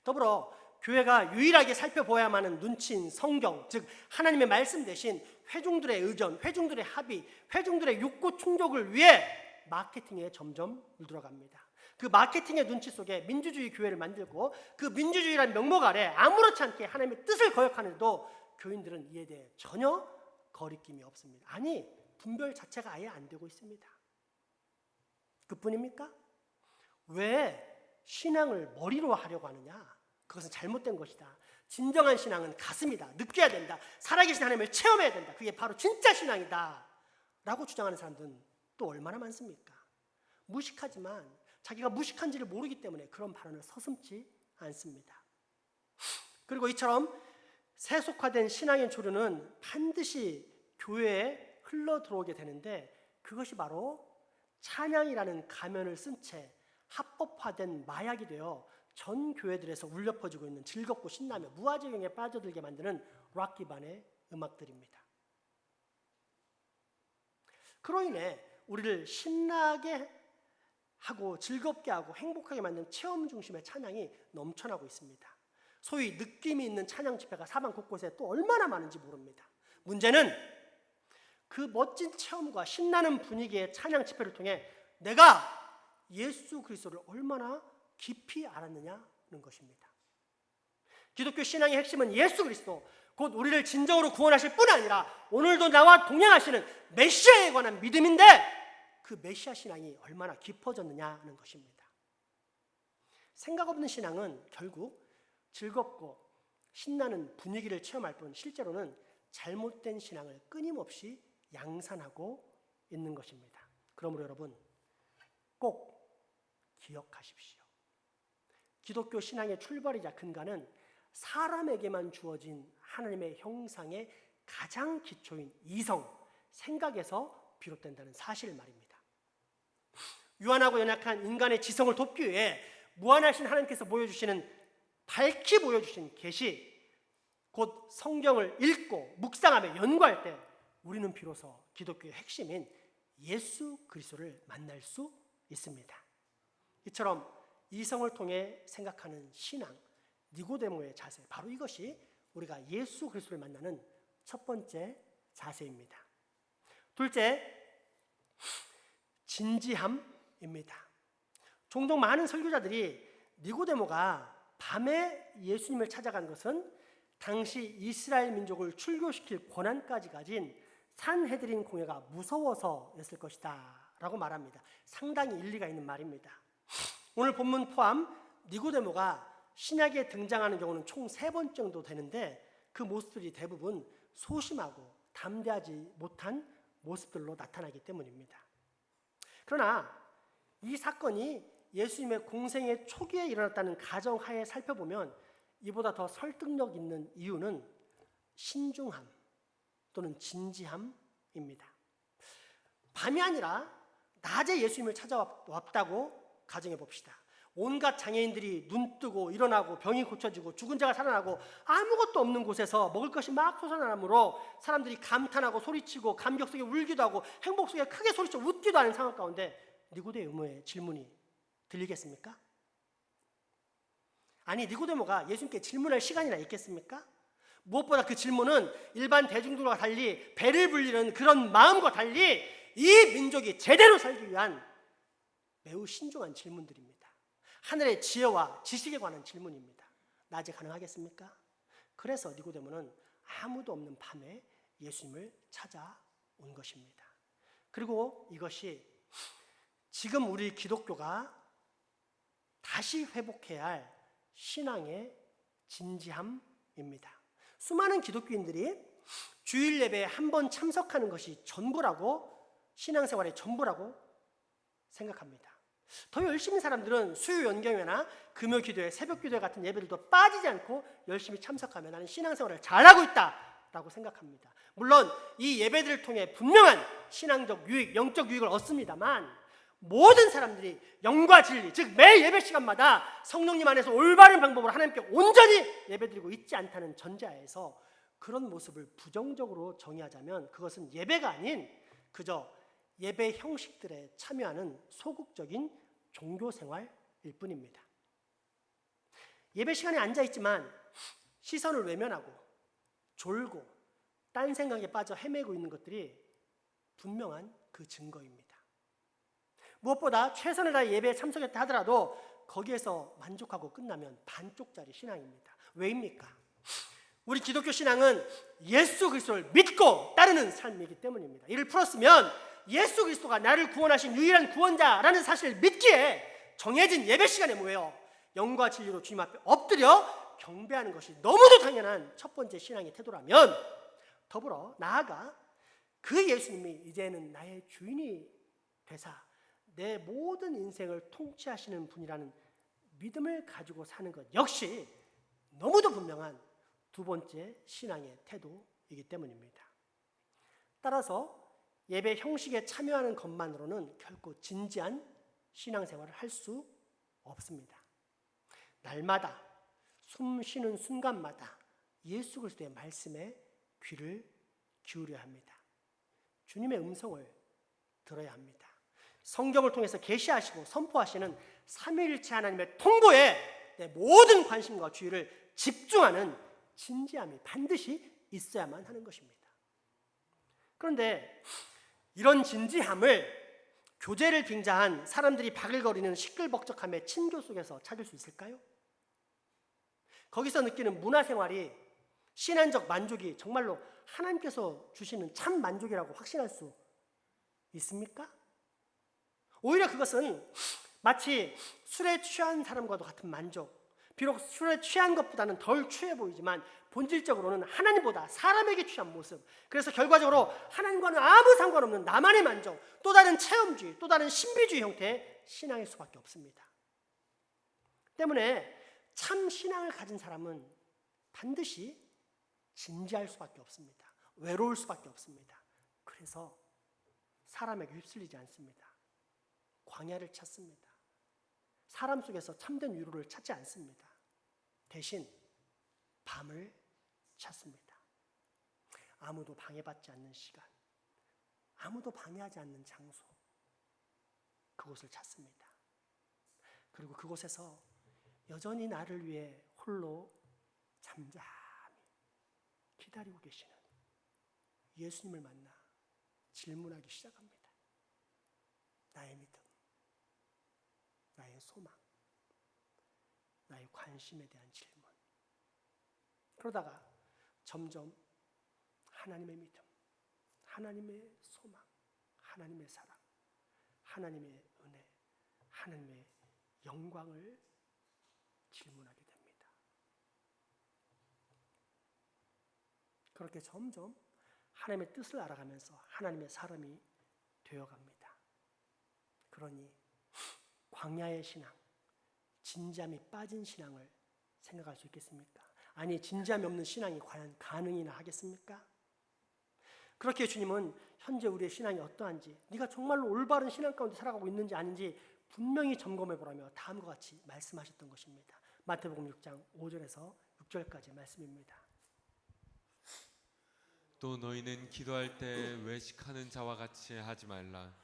더불어 교회가 유일하게 살펴보아야만 하는 눈치인 성경, 즉 하나님의 말씀 대신 회중들의 의견, 회중들의 합의, 회중들의 욕구 충족을 위해 마케팅에 점점 물들어갑니다. 그 마케팅의 눈치 속에 민주주의 교회를 만들고 그 민주주의라는 명목 아래 아무렇지 않게 하나님의 뜻을 거역하는데도 교인들은 이에 대해 전혀 거리낌이 없습니다. 아니, 분별 자체가 아예 안 되고 있습니다. 그뿐입니까? 왜 신앙을 머리로 하려고 하느냐? 그것은 잘못된 것이다. 진정한 신앙은 가슴이다. 느껴야 된다. 살아계신 하나님을 체험해야 된다. 그게 바로 진짜 신앙이다 라고 주장하는 사람들은 또 얼마나 많습니까? 무식하지만 자기가 무식한지를 모르기 때문에 그런 발언을 서슴지 않습니다. 그리고 이처럼 세속화된 신앙의 조류는 반드시 교회에 흘러 들어오게 되는데, 그것이 바로 찬양이라는 가면을 쓴 채 합법화된 마약이 되어 전 교회들에서 울려 퍼지고 있는 즐겁고 신나며 무아지경에 빠져들게 만드는 락 기반의 음악들입니다. 그로 인해 우리를 신나게 하고 즐겁게 하고 행복하게 만드는 체험 중심의 찬양이 넘쳐나고 있습니다. 소위 느낌이 있는 찬양 집회가 사방 곳곳에 또 얼마나 많은지 모릅니다. 문제는 그 멋진 체험과 신나는 분위기의 찬양 집회를 통해 내가 예수 그리스도를 얼마나 깊이 알았느냐는 것입니다. 기독교 신앙의 핵심은 예수 그리스도, 곧 우리를 진정으로 구원하실 뿐 아니라 오늘도 나와 동행하시는 메시아에 관한 믿음인데, 그 메시아 신앙이 얼마나 깊어졌느냐는 것입니다. 생각 없는 신앙은 결국 즐겁고 신나는 분위기를 체험할 뿐 실제로는 잘못된 신앙을 끊임없이 양산하고 있는 것입니다. 그러므로 여러분 꼭 기억하십시오. 기독교 신앙의 출발이자 근간은 사람에게만 주어진 하나님의 형상의 가장 기초인 이성, 생각에서 비롯된다는 사실 말입니다. 유한하고 연약한 인간의 지성을 돕기 위해 무한하신 하나님께서 밝히 보여주신 계시, 곧 성경을 읽고 묵상하며 연구할 때 우리는 비로소 기독교의 핵심인 예수 그리스도를 만날 수 있습니다. 이처럼 이성을 통해 생각하는 신앙, 니고데모의 자세, 바로 이것이 우리가 예수 그리스도를 만나는 첫 번째 자세입니다. 둘째, 진지함입니다. 종종 많은 설교자들이 니고데모가 밤에 예수님을 찾아간 것은 당시 이스라엘 민족을 출교시킬 권한까지 가진 산헤드린 공회가 무서워서였을 것이다 라고 말합니다. 상당히 일리가 있는 말입니다. 오늘 본문 포함 니고데모가 신약에 등장하는 경우는 총 3번 정도 되는데, 그 모습들이 대부분 소심하고 담대하지 못한 모습들로 나타나기 때문입니다. 그러나 이 사건이 예수님의 공생의 초기에 일어났다는 가정하에 살펴보면 이보다 더 설득력 있는 이유는 신중함 또는 진지함입니다. 밤이 아니라 낮에 예수님을 찾아왔다고 가정해 봅시다. 온갖 장애인들이 눈뜨고 일어나고 병이 고쳐지고 죽은 자가 살아나고 아무것도 없는 곳에서 먹을 것이 막 솟아나므로 사람들이 감탄하고 소리치고 감격 속에 울기도 하고 행복 속에 크게 소리쳐 웃기도 하는 상황 가운데 니고데모의 질문이 들리겠습니까? 아니, 니고데모가 예수님께 질문할 시간이나 있겠습니까? 무엇보다 그 질문은 일반 대중들과 달리 배를 불리는 그런 마음과 달리 이 민족이 제대로 살기 위한 매우 신중한 질문들입니다. 하늘의 지혜와 지식에 관한 질문입니다. 낮에 가능하겠습니까? 그래서 니고데모는 아무도 없는 밤에 예수님을 찾아온 것입니다. 그리고 이것이 지금 우리 기독교가 다시 회복해야 할 신앙의 진지함입니다. 수많은 기독교인들이 주일 예배에 한 번 참석하는 것이 전부라고, 신앙생활의 전부라고 생각합니다. 더 열심히 사람들은 수요 연경회나 금요 기도회, 새벽 기도회 같은 예배들도 빠지지 않고 열심히 참석하면 나는 신앙생활을 잘하고 있다라고 생각합니다. 물론 이 예배들을 통해 분명한 신앙적 유익, 영적 유익을 얻습니다만, 모든 사람들이 영과 진리, 즉 매 예배 시간마다 성령님 안에서 올바른 방법으로 하나님께 온전히 예배드리고 있지 않다는 전제하에서 그런 모습을 부정적으로 정의하자면 그것은 예배가 아닌 그저 예배 형식들에 참여하는 소극적인 종교생활일 뿐입니다. 예배 시간에 앉아있지만 시선을 외면하고 졸고 딴 생각에 빠져 헤매고 있는 것들이 분명한 그 증거입니다. 무엇보다 최선을 다해 예배에 참석했다 하더라도 거기에서 만족하고 끝나면 반쪽짜리 신앙입니다. 왜입니까? 우리 기독교 신앙은 예수 그리스도를 믿고 따르는 삶이기 때문입니다. 이를 풀었으면 예수 그리스도가 나를 구원하신 유일한 구원자라는 사실을 믿기에 정해진 예배 시간에 뭐예요? 영과 진리로 주님 앞에 엎드려 경배하는 것이 너무도 당연한 첫 번째 신앙의 태도라면, 더불어 나아가 그 예수님이 이제는 나의 주인이 되사 내 모든 인생을 통치하시는 분이라는 믿음을 가지고 사는 것 역시 너무도 분명한 두 번째 신앙의 태도이기 때문입니다. 따라서 예배 형식에 참여하는 것만으로는 결코 진지한 신앙생활을 할 수 없습니다. 날마다 숨 쉬는 순간마다 예수 그리스도의 말씀에 귀를 기울여야 합니다. 주님의 음성을 들어야 합니다. 성경을 통해서 계시하시고 선포하시는 삼위일체 하나님의 통보에 내 모든 관심과 주의를 집중하는 진지함이 반드시 있어야만 하는 것입니다. 그런데 이런 진지함을 교제를 빙자한 사람들이 바글거리는 시끌벅적함의 친교 속에서 찾을 수 있을까요? 거기서 느끼는 문화생활이 신앙적 만족이 정말로 하나님께서 주시는 참 만족이라고 확신할 수 있습니까? 오히려 그것은 마치 술에 취한 사람과도 같은 만족, 비록 술에 취한 것보다는 덜 취해 보이지만 본질적으로는 하나님보다 사람에게 취한 모습, 그래서 결과적으로 하나님과는 아무 상관없는 나만의 만족, 또 다른 체험주의, 또 다른 신비주의 형태의 신앙일 수밖에 없습니다. 때문에 참 신앙을 가진 사람은 반드시 진지할 수밖에 없습니다. 외로울 수밖에 없습니다. 그래서 사람에게 휩쓸리지 않습니다. 광야를 찾습니다. 사람 속에서 참된 위로를 찾지 않습니다. 대신 밤을 찾습니다. 아무도 방해받지 않는 시간, 아무도 방해하지 않는 장소, 그곳을 찾습니다. 그리고 그곳에서 여전히 나를 위해 홀로 잠잠히 기다리고 계시는 예수님을 만나 질문하기 시작합니다. 나의 믿음, 나의 소망, 나의 관심에 대한 질문. 그러다가 점점 하나님의 믿음, 하나님의 소망, 하나님의 사랑, 하나님의 은혜, 하나님의 영광을 질문하게 됩니다. 그렇게 점점 하나님의 뜻을 알아가면서 하나님의 사람이 되어갑니다. 그러니 광야의 신앙, 진지함이 빠진 신앙을 생각할 수 있겠습니까? 아니, 진지함이 없는 신앙이 과연 가능이나 하겠습니까? 그렇게 주님은 현재 우리의 신앙이 어떠한지, 네가 정말로 올바른 신앙 가운데 살아가고 있는지 아닌지 분명히 점검해 보라며 다음과 같이 말씀하셨던 것입니다. 마태복음 6장 5절에서 6절까지의 말씀입니다. 또 너희는 기도할 때 외식하는 자와 같이 하지 말라.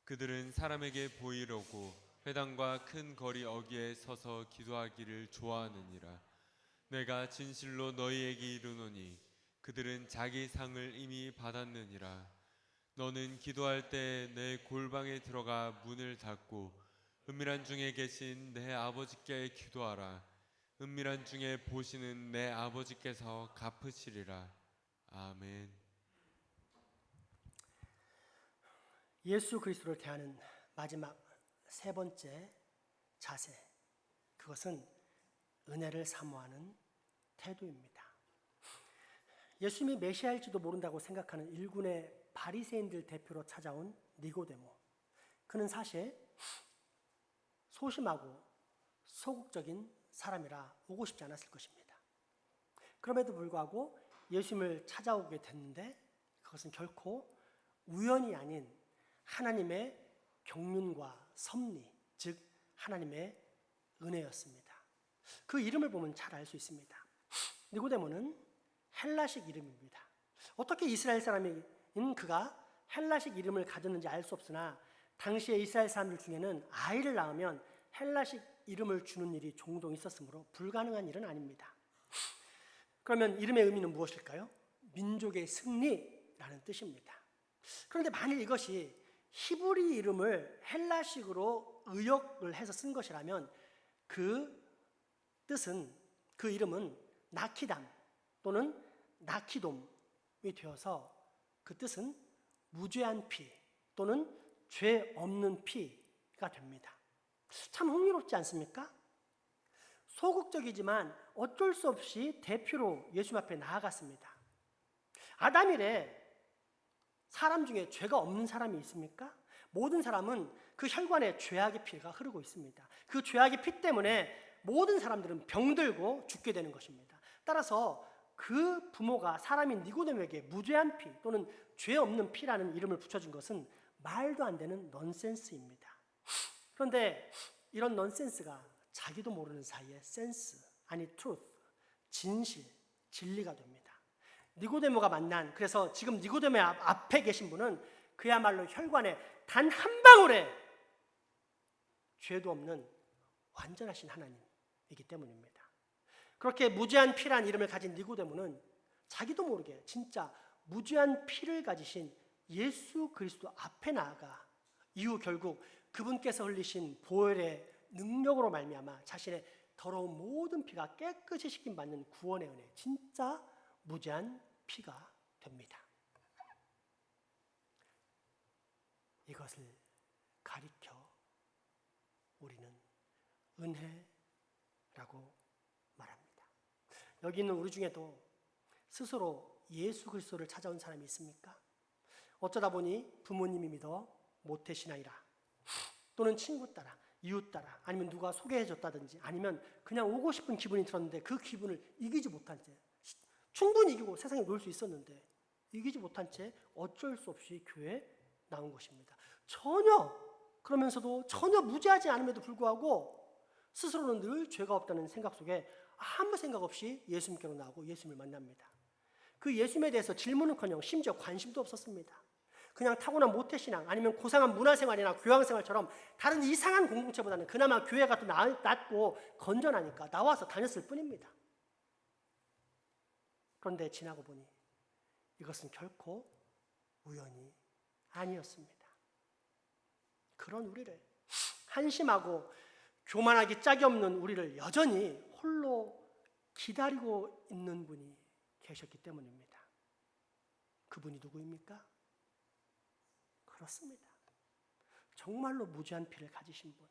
그들은 사람에게 보이려고 회당과 큰 거리 어귀에 서서 기도하기를 좋아하느니라. 내가 진실로 너희에게 이르노니 그들은 자기 상을 이미 받았느니라. 너는 기도할 때 내 골방에 들어가 문을 닫고 은밀한 중에 계신 내 아버지께 기도하라. 은밀한 중에 보시는 내 아버지께서 갚으시리라. 아멘. 예수 그리스도를 대하는 마지막 세 번째 자세, 그것은 은혜를 사모하는 태도입니다. 예수님이 메시아일지도 모른다고 생각하는 일군의 바리새인들 대표로 찾아온 니고데모, 그는 사실 소심하고 소극적인 사람이라 오고 싶지 않았을 것입니다. 그럼에도 불구하고 예수님을 찾아오게 됐는데 그것은 결코 우연이 아닌 하나님의 경륜과 섭리, 즉 하나님의 은혜였습니다. 그 이름을 보면 잘 알 수 있습니다. 니고데모는 헬라식 이름입니다. 어떻게 이스라엘 사람인 그가 헬라식 이름을 가졌는지 알 수 없으나 당시의 이스라엘 사람들 중에는 아이를 낳으면 헬라식 이름을 주는 일이 종종 있었으므로 불가능한 일은 아닙니다. 그러면 이름의 의미는 무엇일까요? 민족의 승리라는 뜻입니다. 그런데 만일 이것이 히브리 이름을 헬라식으로 의역을 해서 쓴 것이라면 그 뜻은, 그 이름은 나키담, 또는 나키돔이 되어서 그 뜻은 무죄한 피 또는 죄 없는 피가 됩니다. 참 흥미롭지 않습니까? 소극적이지만 어쩔 수 없이 대표로 예수님 앞에 나아갔습니다. 아담 이래 사람 중에 죄가 없는 사람이 있습니까? 모든 사람은 그 혈관에 죄악의 피가 흐르고 있습니다. 그 죄악의 피 때문에 모든 사람들은 병들고 죽게 되는 것입니다. 따라서 그 부모가 사람인 니고데모에게 무죄한 피 또는 죄 없는 피라는 이름을 붙여준 것은 말도 안 되는 넌센스입니다. 그런데 이런 넌센스가 자기도 모르는 사이에 센스, 아니 truth, 진실, 진리가 됩니다. 니고데모가 만난, 그래서 지금 니고데모 앞에 계신 분은 그야말로 혈관에 단 한 방울의 죄도 없는 완전하신 하나님이기 때문입니다. 그렇게 무죄한 피란 이름을 가진 니고데모는 자기도 모르게 진짜 무죄한 피를 가지신 예수 그리스도 앞에 나아가 이후 결국 그분께서 흘리신 보혈의 능력으로 말미암아 자신의 더러운 모든 피가 깨끗이 씻김받는 구원의 은혜, 진짜 무죄한 피가 됩니다. 이것을 가리켜 우리는 은혜라고 말합니다. 여기 있는 우리 중에도 스스로 예수 그리스도를 찾아온 사람이 있습니까? 어쩌다 보니 부모님이 믿어 모태신앙이라, 또는 친구 따라, 이웃 따라, 아니면 누가 소개해줬다든지, 아니면 그냥 오고 싶은 기분이 들었는데 그 기분을 이기지 못한 채, 충분히 이기고 세상에 놀 수 있었는데 이기지 못한 채 어쩔 수 없이 교회에 나온 것입니다. 그러면서도 전혀 무죄하지 않음에도 불구하고 스스로는 늘 죄가 없다는 생각 속에 아무 생각 없이 예수님께로 나오고 예수님을 만납니다. 그 예수님에 대해서 질문은커녕 심지어 관심도 없었습니다. 그냥 타고난 모태신앙, 아니면 고상한 문화생활이나 교양생활처럼 다른 이상한 공동체보다는 그나마 교회가 더 낫고 건전하니까 나와서 다녔을 뿐입니다. 그런데 지나고 보니 이것은 결코 우연이 아니었습니다. 그런 우리를, 한심하고 교만하기 짝이 없는 우리를 여전히 홀로 기다리고 있는 분이 계셨기 때문입니다. 그분이 누구입니까? 그렇습니다. 정말로 무죄한 피를 가지신 분.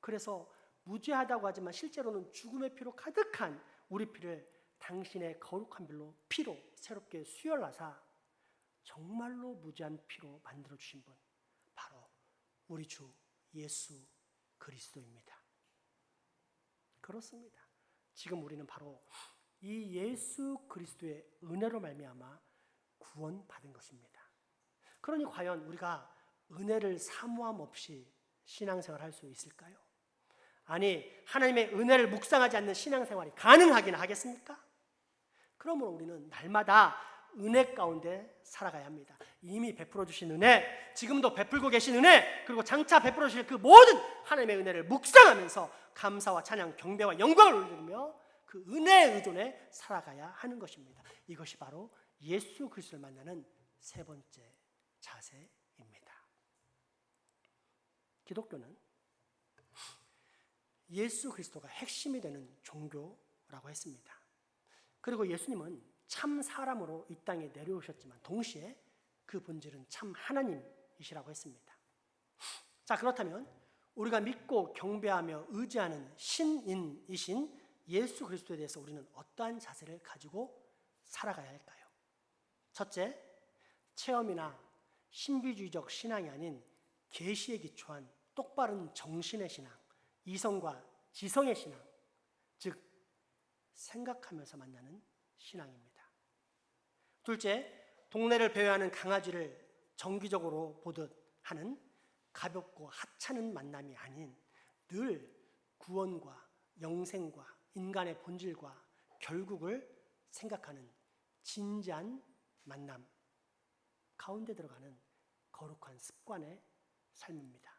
그래서 무죄하다고 하지만 실제로는 죽음의 피로 가득한 우리 피를 당신의 거룩한 피로 새롭게 수혈하사 정말로 무죄한 피로 만들어주신 분, 바로 우리 주 예수 그리스도입니다. 그렇습니다. 지금 우리는 바로 이 예수 그리스도의 은혜로 말미암아 구원받은 것입니다. 그러니 과연 우리가 은혜를 사모함 없이 신앙생활을 할 수 있을까요? 아니, 하나님의 은혜를 묵상하지 않는 신앙생활이 가능하긴 하겠습니까? 그러므로 우리는 날마다 은혜 가운데 살아가야 합니다. 이미 베풀어 주신 은혜, 지금도 베풀고 계신 은혜, 그리고 장차 베풀어 주실 그 모든 하나님의 은혜를 묵상하면서 감사와 찬양, 경배와 영광을 올리며 그 은혜에 의존해 살아가야 하는 것입니다. 이것이 바로 예수 그리스도를 만나는 세 번째 자세입니다. 기독교는 예수 그리스도가 핵심이 되는 종교라고 했습니다. 그리고 예수님은 참 사람으로 이 땅에 내려오셨지만 동시에 그 본질은 참 하나님이시라고 했습니다. 자, 그렇다면 우리가 믿고 경배하며 의지하는 신인이신 예수 그리스도에 대해서 우리는 어떠한 자세를 가지고 살아가야 할까요? 첫째, 체험이나 신비주의적 신앙이 아닌 계시에 기초한 똑바른 정신의 신앙, 이성과 지성의 신앙, 즉 생각하면서 만나는 신앙입니다. 둘째, 동네를 배회하는 강아지를 정기적으로 보듯 하는 가볍고 하찮은 만남이 아닌 늘 구원과 영생과 인간의 본질과 결국을 생각하는 진지한 만남 가운데 들어가는 거룩한 습관의 삶입니다.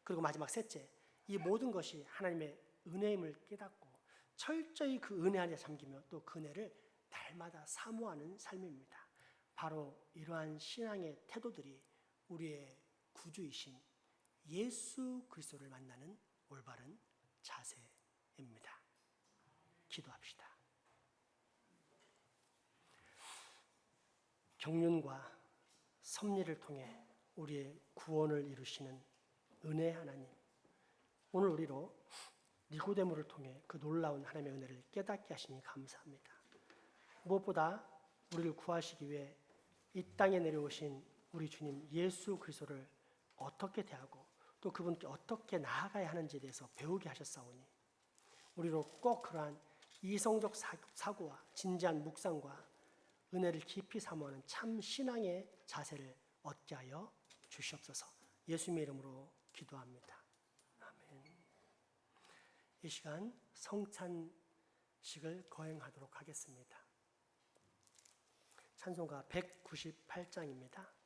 그리고 마지막 셋째, 이 모든 것이 하나님의 은혜임을 깨닫고 철저히 그 은혜 안에 잠기며 또 그 은혜를 날마다 사모하는 삶입니다. 바로 이러한 신앙의 태도들이 우리의 구주이신 예수 그리스도를 만나는 올바른 자세입니다. 기도합시다. 경륜과 섭리를 통해 우리의 구원을 이루시는 은혜의 하나님, 오늘 우리로 니고데모를 통해 그 놀라운 하나님의 은혜를 깨닫게 하시니 감사합니다. 무엇보다 우리를 구하시기 위해 이 땅에 내려오신 우리 주님 예수 그리스도를 어떻게 대하고 또 그분께 어떻게 나아가야 하는지에 대해서 배우게 하셨사오니 우리로 꼭 그러한 이성적 사고와 진지한 묵상과 은혜를 깊이 사모하는 참 신앙의 자세를 얻게 하여 주시옵소서. 예수님의 이름으로 기도합니다. 아멘. 이 시간 성찬식을 거행하도록 하겠습니다. 찬송가 198장입니다.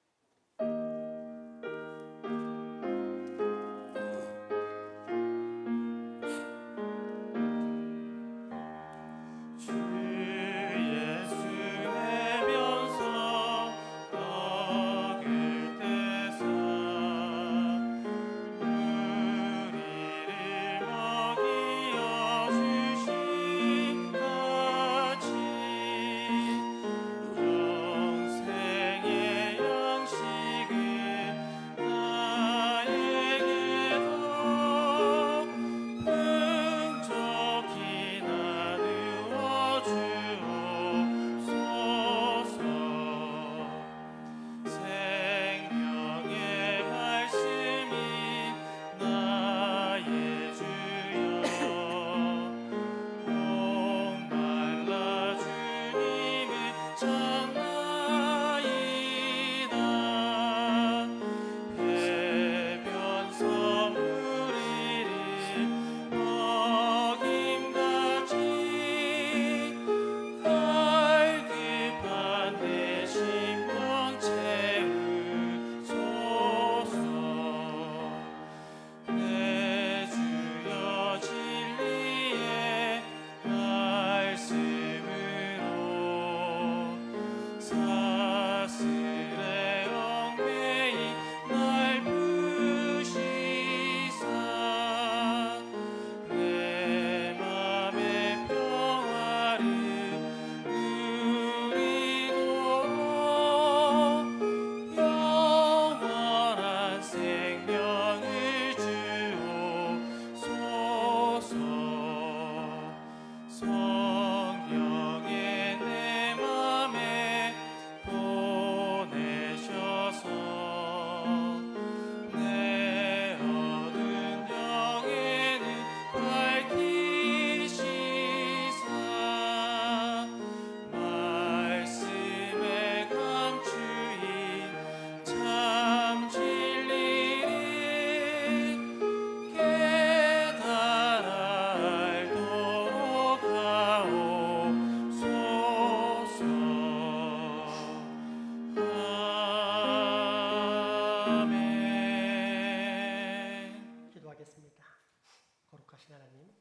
거룩하신 하나님,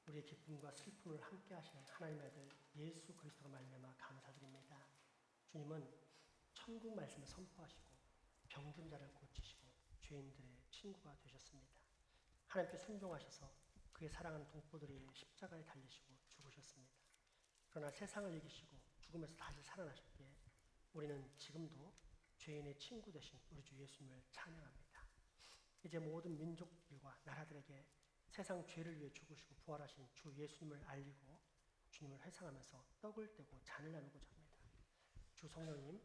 우리의 기쁨과 슬픔을 함께 하시는 하나님의 아들 예수 그리스도가 말미암아 감사드립니다. 주님은 천국 말씀을 선포하시고 병든 자를 고치시고 죄인들의 친구가 되셨습니다. 하나님께 순종하셔서 그의 사랑하는 동포들이 십자가에 달리시고 죽으셨습니다. 그러나 세상을 이기시고 죽음에서 다시 살아나셨기에 우리는 지금도 죄인의 친구 되신 우리 주 예수님을 찬양합니다. 이제 모든 민족들과 나라들에게 세상 죄를 위해 죽으시고 부활하신 주 예수님을 알리고 주님을 회상하면서 떡을 떼고 잔을 나누고자 합니다. 주 성령님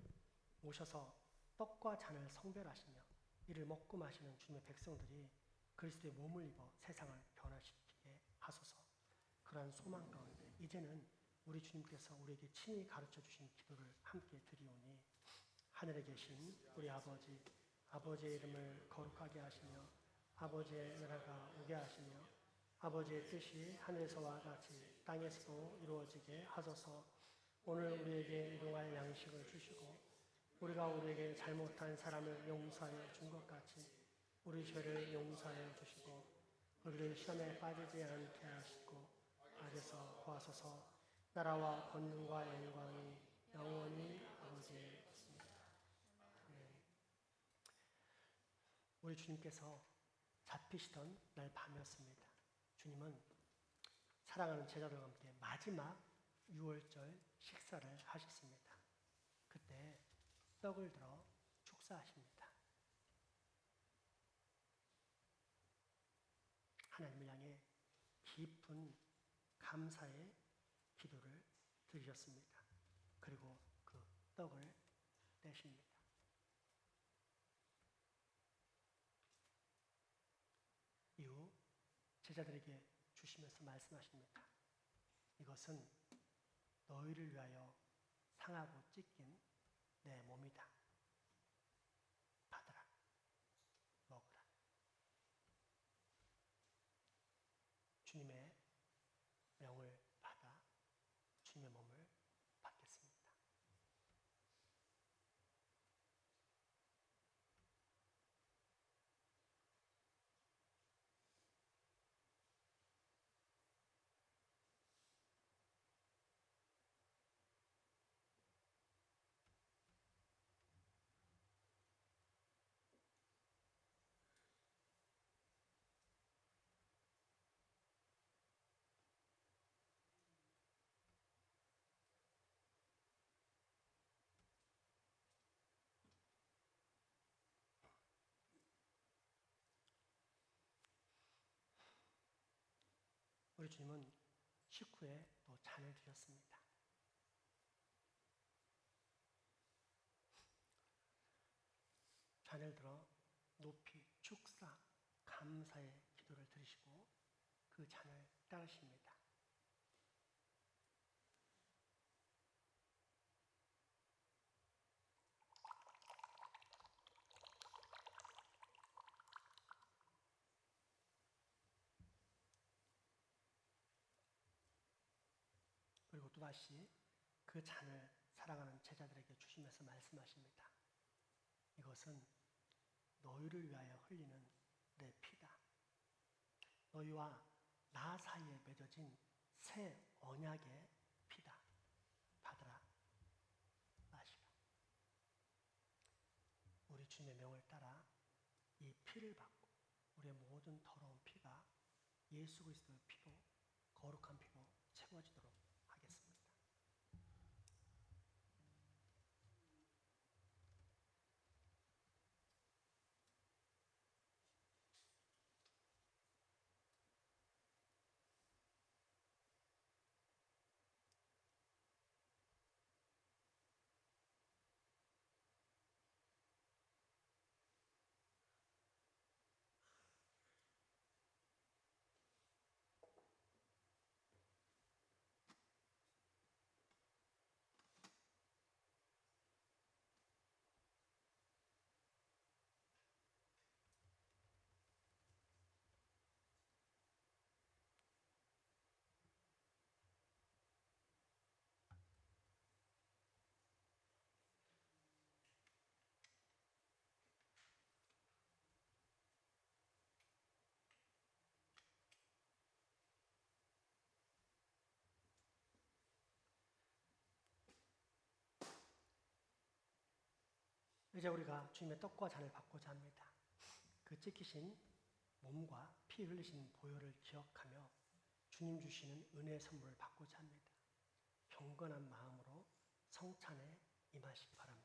오셔서 떡과 잔을 성별하시며 이를 먹고 마시는 주님의 백성들이 그리스도의 몸을 입어 세상을 변화시키게 하소서. 그러한 소망 가운데 이제는 우리 주님께서 우리에게 친히 가르쳐 주신 기도를 함께 드리오니 하늘에 계신 우리 아버지, 아버지의 이름을 거룩하게 하시며 아버지의 나라가 오게 하시며 아버지의 뜻이 하늘에서와 같이 땅에서도 이루어지게 하소서. 오늘 우리에게 일용할 양식을 주시고 우리가 우리에게 잘못한 사람을 용서하여 준 것 같이 우리 죄를 용서하여 주시고 우리를 시험에 빠지지 않게 하시고 악에서 구하소서. 나라와 권능과 영광이 영원히 아버지의 있습니다. 우리 주님께서 잡히시던 날 밤이었습니다. 주님은 사랑하는 제자들과 함께 마지막 유월절 식사를 하셨습니다. 그때 떡을 들어 축사하십니다. 하나님을 향해 깊은 감사의 기도를 드리셨습니다. 그리고 그 떡을 떼십니다. 이후 제자들에게 주시면서 말씀하십니다. 이것은 너희를 위하여 상하고 찢긴 내 몸이다. 받으라. 먹으라. 주님의 명을 받아 주님의 몸을 받겠습니다. 우리 주님은 식후에 또 잔을 드렸습니다. 잔을 들어 높이 축사, 감사의 기도를 드리시고 그 잔을 따르십니다. 그리고 또다시 그 잔을 사랑하는 제자들에게 주시면서 말씀하십니다. 이것은 너희를 위하여 흘리는 내 피다. 너희와 나 사이에 맺어진 새 언약의 피다. 받으라. 마시라. 우리 주님의 명을 따라 이 피를 받고 우리의 모든 더러운 피가 예수 그리스도의 피로, 거룩한 피로 채워지도록 하겠습니다. 이제 우리가 주님의 떡과 잔을 받고자 합니다. 그 찢기신 몸과 피 흘리신 보혈을 기억하며 주님 주시는 은혜의 선물을 받고자 합니다. 경건한 마음으로 성찬에 임하시기 바랍니다.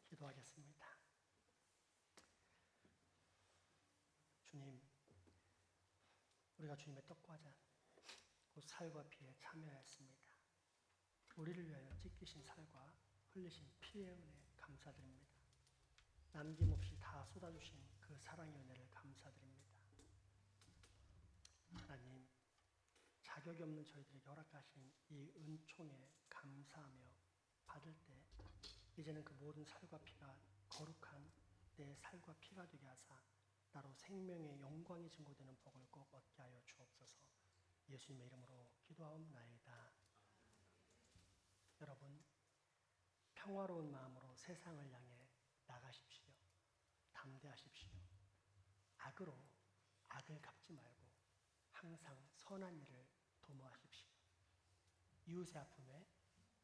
기도하겠습니다. 주님, 우리가 주님의 떡과 잔, 곧 살과 피에 참여하였습니다. 우리를 위하여 찢기신 살과 흘리신 피의 은혜 감사드립니다. 남김없이 다 쏟아주신 그 사랑의 은혜를 감사드립니다. 하나님, 자격이 없는 저희들에게 허락하신 이 은총에 감사하며 받을 때 이제는 그 모든 살과 피가 거룩한 내 살과 피가 되게 하사 나로 생명의 영광이 증거되는 복을 꼭 얻게 하여 주옵소서. 예수님의 이름으로 기도하옵나이다. 여러분, 평화로운 마음으로 세상을 향해 나가십시오. 담대하십시오. 악으로 악을 갚지 말고 항상 선한 일을 도모하십시오. 이웃의 아픔에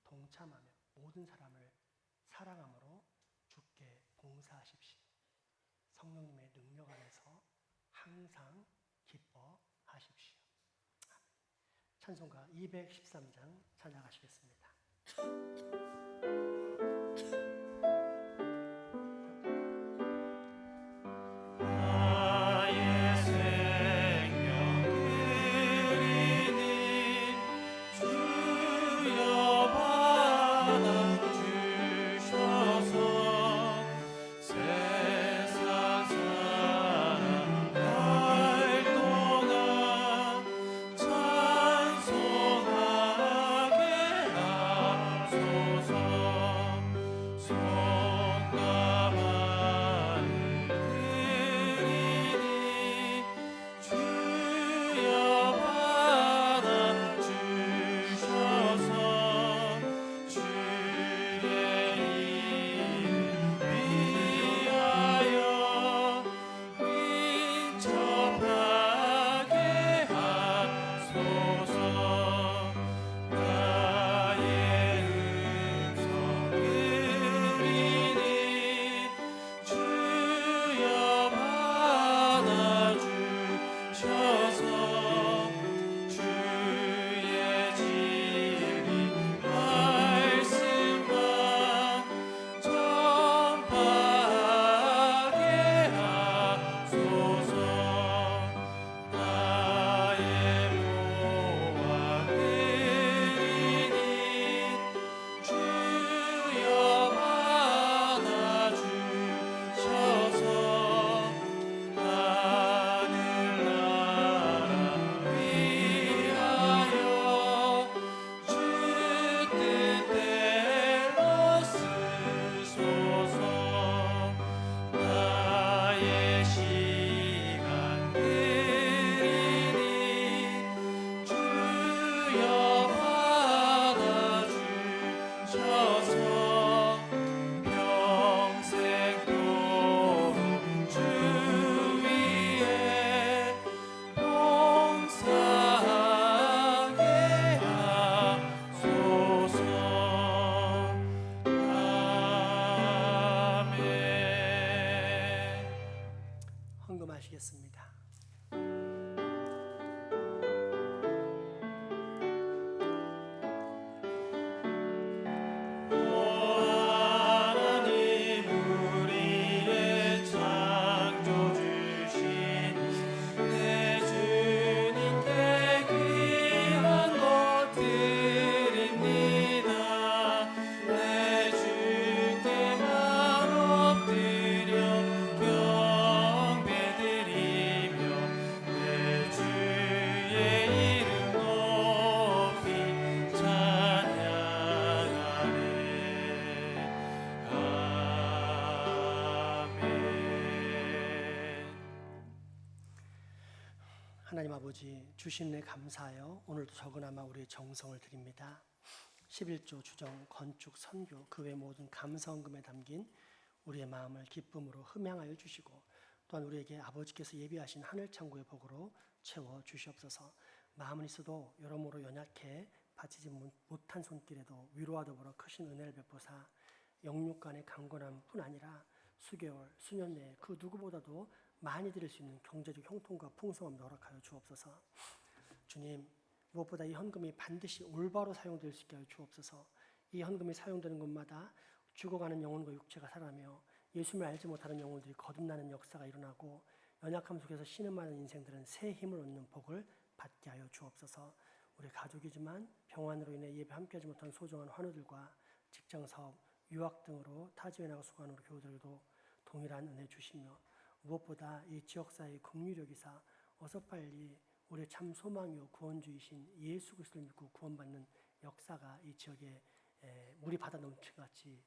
동참하며 모든 사람을 사랑함으로 주께 봉사하십시오. 성령님의 능력 안에서 항상 기뻐하십시오. 찬송가 213장 찬양하시겠습니다. 헌금하시겠습니다. 하나님 아버지, 주신 은혜 감사하여 오늘도 적으나마 우리의 정성을 드립니다. 11조 주정, 건축, 선교, 그 외 모든 감사헌금에 담긴 우리의 마음을 기쁨으로 흠양하여 주시고 또한 우리에게 아버지께서 예비하신 하늘창고의 복으로 채워 주시옵소서. 마음은 있어도 여러모로 연약해 바치지 못한 손길에도 위로와 더불어 크신 은혜를 베푸사 영육 간의 강건함뿐 아니라 수개월, 수년 내에 그 누구보다도 많이 드릴 수 있는 경제적 형통과 풍성함을 허락하여 주옵소서. 주님, 무엇보다 이 헌금이 반드시 올바로 사용될 수 있게 하여 주옵소서. 이 헌금이 사용되는 곳마다 죽어가는 영혼과 육체가 살아나며 예수님을 알지 못하는 영혼들이 거듭나는 역사가 일어나고 연약함 속에서 신음하는 인생들은 새 힘을 얻는 복을 받게 하여 주옵소서. 우리 가족이지만 병환으로 인해 예배 함께하지 못한 소중한 환우들과 직장 사업, 유학 등으로 타지에 나가 수고하는 우리 교우들도 동일한 은혜 주시며 무엇보다 이 지역사회의 긍휼력이사 어서 빨리 우리의 참 소망이요 구원주이신 예수 그리스도를 믿고 구원받는 역사가 이 지역에 물이 바다 넘치같이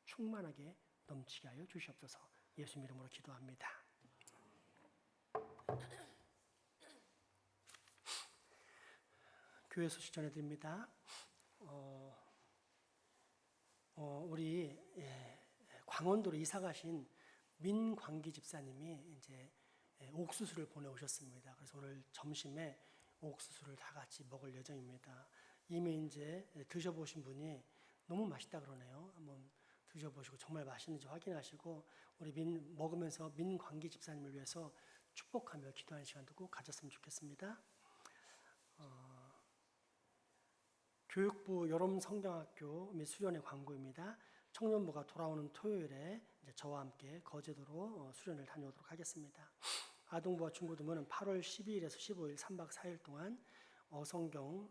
충만하게 넘치게 하여 주시옵소서. 예수 이름으로 기도합니다. 교회 소식 전해드립니다. 우리 광원도로 이사 가신 민광기 집사님이 이제 옥수수를 보내오셨습니다. 그래서 오늘 점심에 옥수수를 다 같이 먹을 예정입니다. 이미 이제 드셔보신 분이 너무 맛있다 그러네요. 한번 드셔보시고 정말 맛있는지 확인하시고 우리 먹으면서 민광기 집사님을 위해서 축복하며 기도하는 시간도 꼭 가졌으면 좋겠습니다. 교육부 여름 성경학교 및 수련회 광고입니다. 청년부가 돌아오는 토요일에 이제 저와 함께 거제도로 수련을 다녀오도록 하겠습니다. 아동부와 중고등부는 8월 12일에서 15일 3박 4일 동안 어성경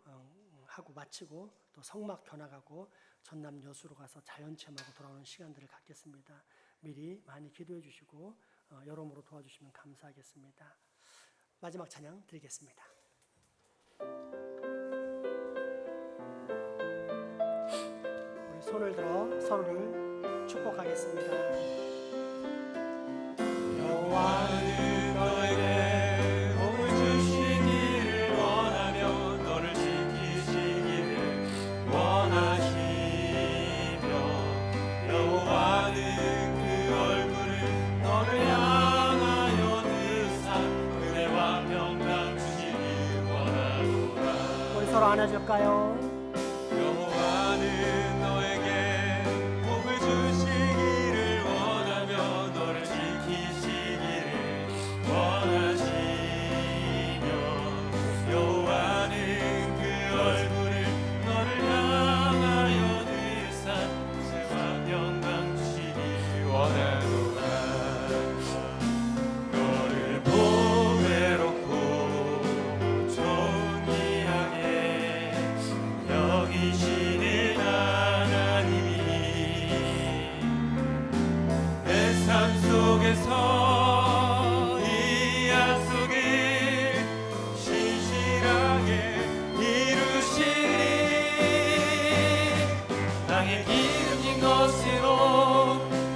하고 마치고 또 성막 견학하고 전남 여수로 가서 자연체험하고 돌아오는 시간들을 갖겠습니다. 미리 많이 기도해 주시고 여러모로 도와주시면 감사하겠습니다. 마지막 찬양 드리겠습니다. 우리 손을 들어 서로를 축복하겠습니다. 여호와는 너에게 복을 주시기를 원하며 너를 지키시기를 원하시며 여호와는 그 얼굴을 너를 향하여 드사 은혜와 평강 주시기 원하노라. 우리 서로 안아줄까요? 여호와는 너에게 복을 주시기를 원하며 너를 지키시기를 원하시며 여호와는 그 얼굴을 너를 향하여 드사 은혜와 평강 주시기 원하노라. 너를 보배롭고 존귀하게 여기시는 하나님이 내 삶 속에서 이 약속을 신실하게 이루시리. 땅에 기름진 것으로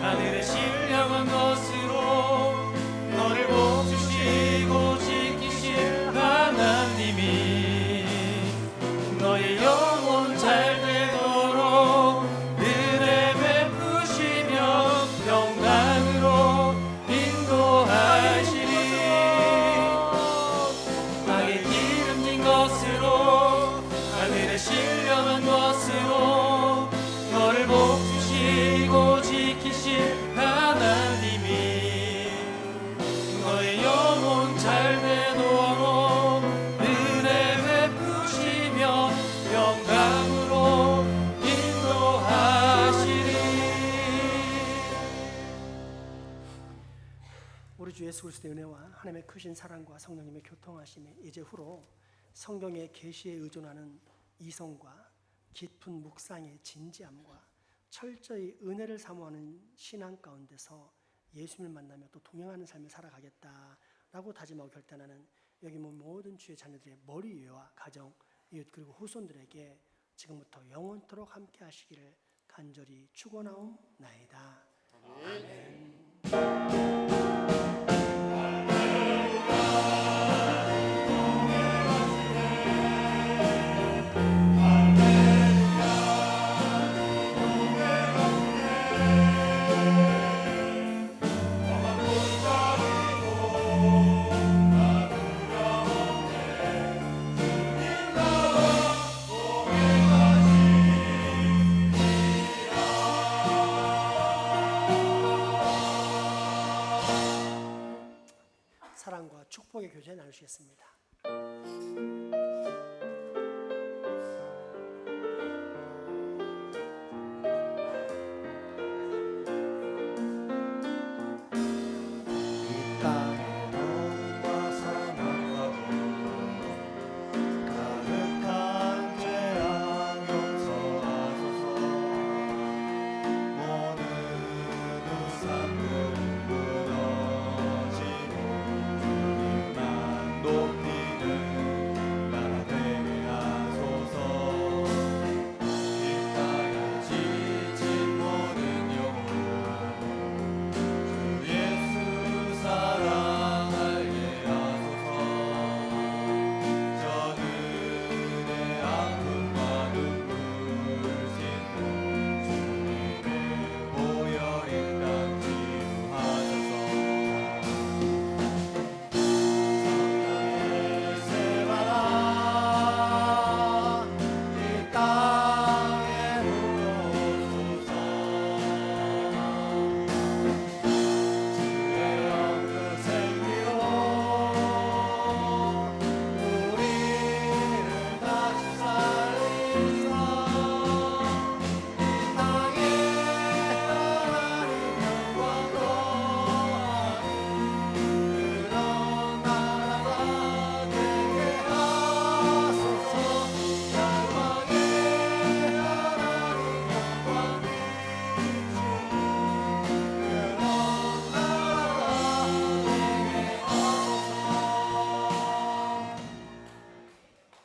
하늘에 신령한 것으로 너를 복주시고 지키실 하나님이 너의 영혼 잘 되도록 은혜 베푸시며 평강으로 인도하시리. 땅에 기름진 것으로 하늘에 신령한 것으로 너를 복주시고 지키실 하나님이 너의 영혼 잘 되도록 은혜 베푸시며 영광으로 인도하시리. 우리 주 예수 그리스도의 은혜와 하나님의 크신 사랑과 성령님의 교통하심이 이제 후로 성경의 계시에 의존하는 이성과 깊은 묵상의 진지함과 철저히 은혜를 사모하는 신앙 가운데서 예수님을 만나며 또 동행하는 삶을 살아가겠다라고 다짐하고 결단하는 여기 모든 주의 자녀들의 머리 위와 가정, 이웃 그리고 후손들에게 지금부터 영원토록 함께 하시기를 간절히 축원하옵나이다. 아멘.